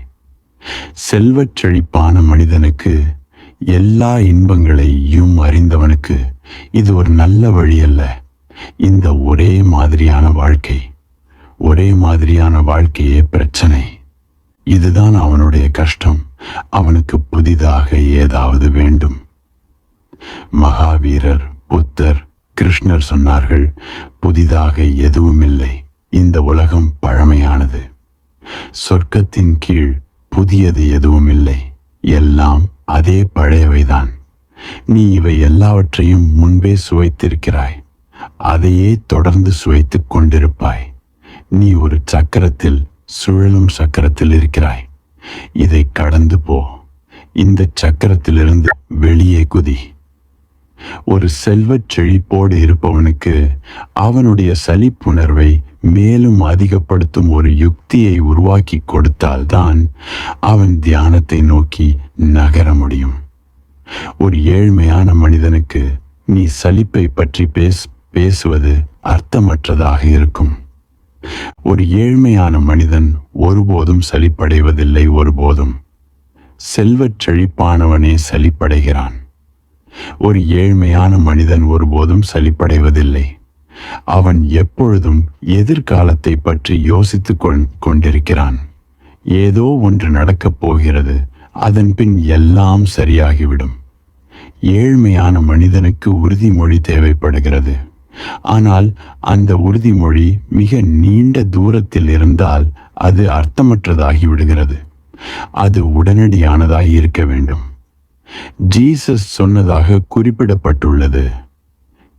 செல்வச் செழிப்பான மனிதனுக்கு, எல்லா இன்பங்களையும் அறிந்தவனுக்கு இது ஒரு நல்ல வழி அல்ல. இந்த ஒரே மாதிரியான வாழ்க்கையே பிரச்சனை. இதுதான் அவனுடைய கஷ்டம். அவனுக்கு புதிதாக ஏதாவது வேண்டும். மகாவீரர், புத்தர், கிருஷ்ணர் சொன்னார்கள், புதிதாக எதுவும் இல்லை. இந்த உலகம் பழமையானது. சொர்க்கத்தின் கீழ் புதியது எதுவும் இல்லை. எல்லாம் அதே பழையவைதான். நீ இவை எல்லாவற்றையும் முன்பே சுவைத்திருக்கிறாய். அதையே தொடர்ந்து சுவைத்துக் கொண்டிருப்பாய். நீ ஒரு சக்கரத்தில், சுழலும் சக்கரத்தில் இருக்கிறாய். இதை கடந்து போ. இந்த சக்கரத்திலிருந்து வெளியே குதி. ஒரு செல்வச் செழிப்போடு இருப்பவனுக்கு அவனுடைய சலிப்புணர்வை மேலும் அதிகப்படுத்தும் ஒரு யுக்தியை உருவாக்கி கொடுத்தால்தான் அவன் தியானத்தை நோக்கி நகர முடியும். ஒரு ஏழ்மையான மனிதனுக்கு நீ சலிப்பை பற்றி பேசுவது அர்த்தமற்றதாக இருக்கும். ஒரு ஏழ்மையான மனிதன் ஒருபோதும் சலிப்படைவதில்லை. ஒருபோதும். செல்வச் செழிப்பானவனே சலிப்படைகிறான். ஒரு ஏழ்மையான மனிதன் ஒருபோதும் சலிப்படைவதில்லை. அவன் எப்பொழுதும் எதிர்காலத்தை பற்றி யோசித்துக் கொண்டிருக்கிறான். ஏதோ ஒன்று நடக்கப் போகிறது, அதன் பின் எல்லாம் சரியாகிவிடும். ஏழ்மையான மனிதனுக்கு உறுதிமொழி தேவைப்படுகிறது. ஆனால் அந்த உறுதிமொழி மிக நீண்ட தூரத்தில் இருந்தால் அது அர்த்தமற்றதாகிவிடுகிறது. அது உடனடியானதாய் இருக்க வேண்டும். ஜீசஸ் சொன்னதாக குறிப்பிடப்பட்டுள்ளது,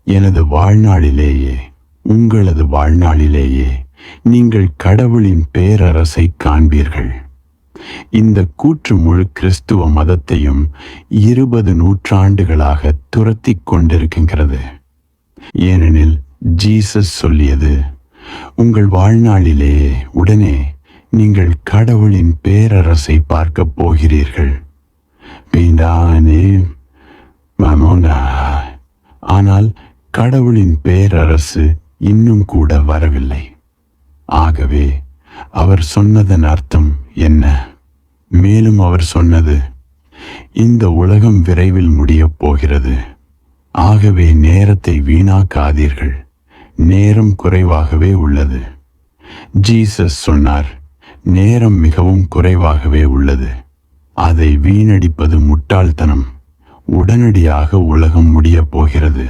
எனது வாழ்நாளிலேயே, உங்களது வாழ்நாளிலேயே நீங்கள் கடவுளின் பேரரசை காண்பீர்கள். இந்த கூற்று முழு கிறிஸ்துவ மதத்தையும் 20 நூற்றாண்டுகளாக துரத்தி கொண்டிருக்கின்றது. ஏனெனில் ஜீசஸ் சொல்லியது, உங்கள் வாழ்நாளிலேயே உடனே நீங்கள் கடவுளின் பேரரசை பார்க்கப் போகிறீர்கள். ஆனால் கடவுளின் பேரரசு இன்னும் கூட வரவில்லை. ஆகவே அவர் சொன்னதன் அர்த்தம் என்ன? மேலும் அவர் சொன்னது, இந்த உலகம் விரைவில் முடியப் போகிறது. ஆகவே நேரத்தை வீணாக்காதீர்கள். நேரம் குறைவாகவே உள்ளது. ஜீசஸ் சொன்னார், நேரம் மிகவும் குறைவாகவே உள்ளது. அதை வீணடிப்பது முட்டாள்தனம். உடனடியாக உலகம் முடியப் போகிறது.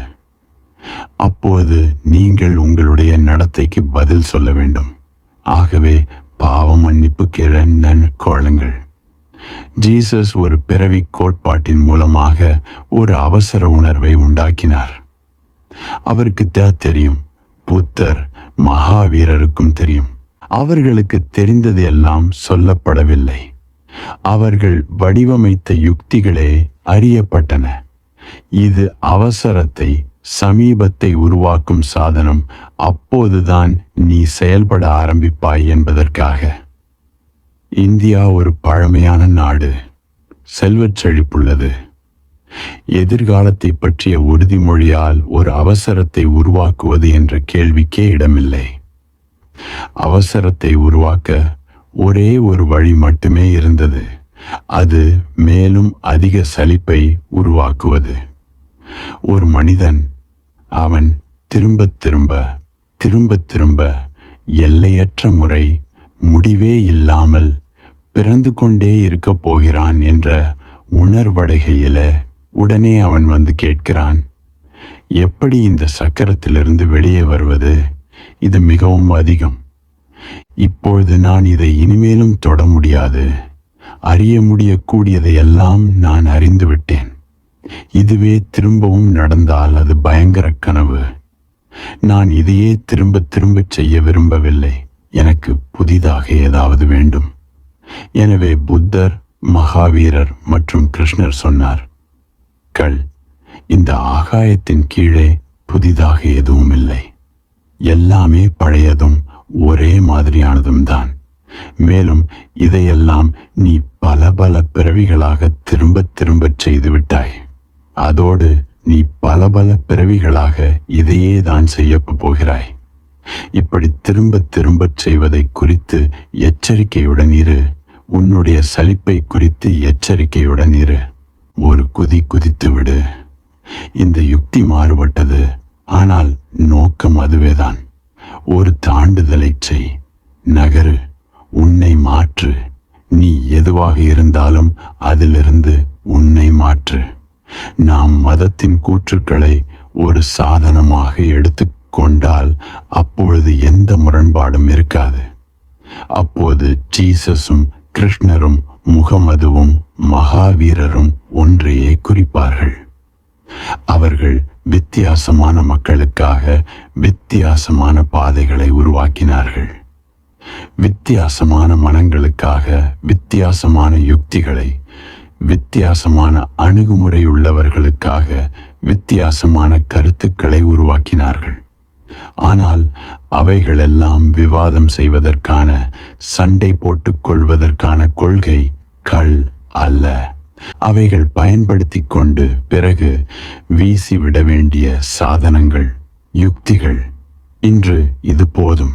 அப்போது நீங்கள் உங்களுடைய நடத்தைக்கு பதில் சொல்ல வேண்டும். ஆகவே பாவ மன்னிப்பு கேளுங்கள். ஜீசஸ் ஒரு பிறவி கோட்பாட்டின் மூலமாக ஒரு அவசர உணர்வை உண்டாக்கினார். அவருக்கு தெரியும், புத்தர், மகாவீரருக்கும் தெரியும். அவர்களுக்கு தெரிந்தது எல்லாம் சொல்லப்படவில்லை. அவர்கள் வடிவமைத்த யுக்திகளே அறியப்பட்டன. இது அவசரத்தை, சமீபத்தை உருவாக்கும் சாதனம். அப்போதுதான் நீ செயல்பட ஆரம்பிப்பாய் என்பதற்காக. இந்தியா ஒரு பழமையான நாடு. செல்வச் செழிப்புள்ளது. எதிர்காலத்தை பற்றிய உறுதிமொழியால் ஒரு அவசரத்தை உருவாக்குவது என்ற கேள்விக்கே இடமில்லை. அவசரத்தை உருவாக்க ஒரே ஒரு வழி மட்டுமே இருந்தது. அது மேலும் அதிக சலிப்பை உருவாக்குவது. ஒரு மனிதன் அவன் திரும்ப திரும்ப திரும்ப திரும்ப எல்லையற்ற முறை முடிவே இல்லாமல் பிறந்து கொண்டே இருக்க போகிறான் என்ற உணர்வடைகையில உடனே அவன் வந்து கேட்கிறான், எப்படி இந்த சக்கரத்திலிருந்து வெளியே வருவது? இது மிகவும் அதிகம். இப்பொழுது நான் இதை இனிமேலும் தொட முடியாது. அறிய முடியக்கூடியதையெல்லாம் நான் அறிந்து விட்டேன். இதுவே திரும்பவும் நடந்தால் அது பயங்கர கனவு. நான் இதையே திரும்ப திரும்ப செய்ய விரும்பவில்லை. எனக்கு புதிதாக ஏதாவது வேண்டும். எனவே புத்தர், மகாவீரர் மற்றும் கிருஷ்ணர் சொன்னார், இந்த ஆகாயத்தின் கீழே புதிதாக எதுவும் இல்லை. எல்லாமே பழையதும் ஒரே மாதிரியானதும் தான். மேலும் இதையெல்லாம் நீ பல பல பிறவிகளாக திரும்ப திரும்ப செய்து விட்டாய். அதோடு நீ பல பல பிறவிகளாக இதையே தான் செய்ய போகிறாய். இப்படி திரும்ப திரும்ப செய்வதை குறித்து எச்சரிக்கையுடன் இரு. உன்னுடைய சலிப்பை குறித்து எச்சரிக்கையுடன் இரு. ஒரு குதித்து விடு. இந்த யுக்தி மாறுபட்டது, ஆனால் நோக்கம் அதுவேதான். ஒரு தாண்டுதலை செய். நகரு. உன்னை மாற்று. நீ எதுவாக இருந்தாலும் அதிலிருந்து உன்னை மாற்று. நாம் மதத்தின் கூற்றுக்களை ஒரு சாதனமாக எடுத்துக்கொண்டால் அப்பொழுது எந்த முரண்பாடும் இருக்காது. அப்போது ஜீசஸும் கிருஷ்ணரும் முகமதுவும் மகாவீரரும் ஒன்றையே குறிப்பார்கள். அவர்கள் வித்தியாசமான மக்களுக்காக வித்தியாசமான பாதைகளை உருவாக்கினார்கள். வித்தியாசமான மனங்களுக்காக வித்தியாசமான யுக்திகளை, வித்தியாசமான அணுகுமுறையுள்ளவர்களுக்காக வித்தியாசமான கருத்துக்களை உருவாக்கினார்கள். ஆனால் அவைகளெல்லாம் விவாதம் செய்வதற்கான, சண்டை போட்டுக் கொள்வதற்கான கொள்கை அல்ல. அவைகள் பயன்படுத்தி கொண்டு பிறகு வீசிவிட வேண்டிய சாதனங்கள், யுக்திகள். இன்று இது போதும்.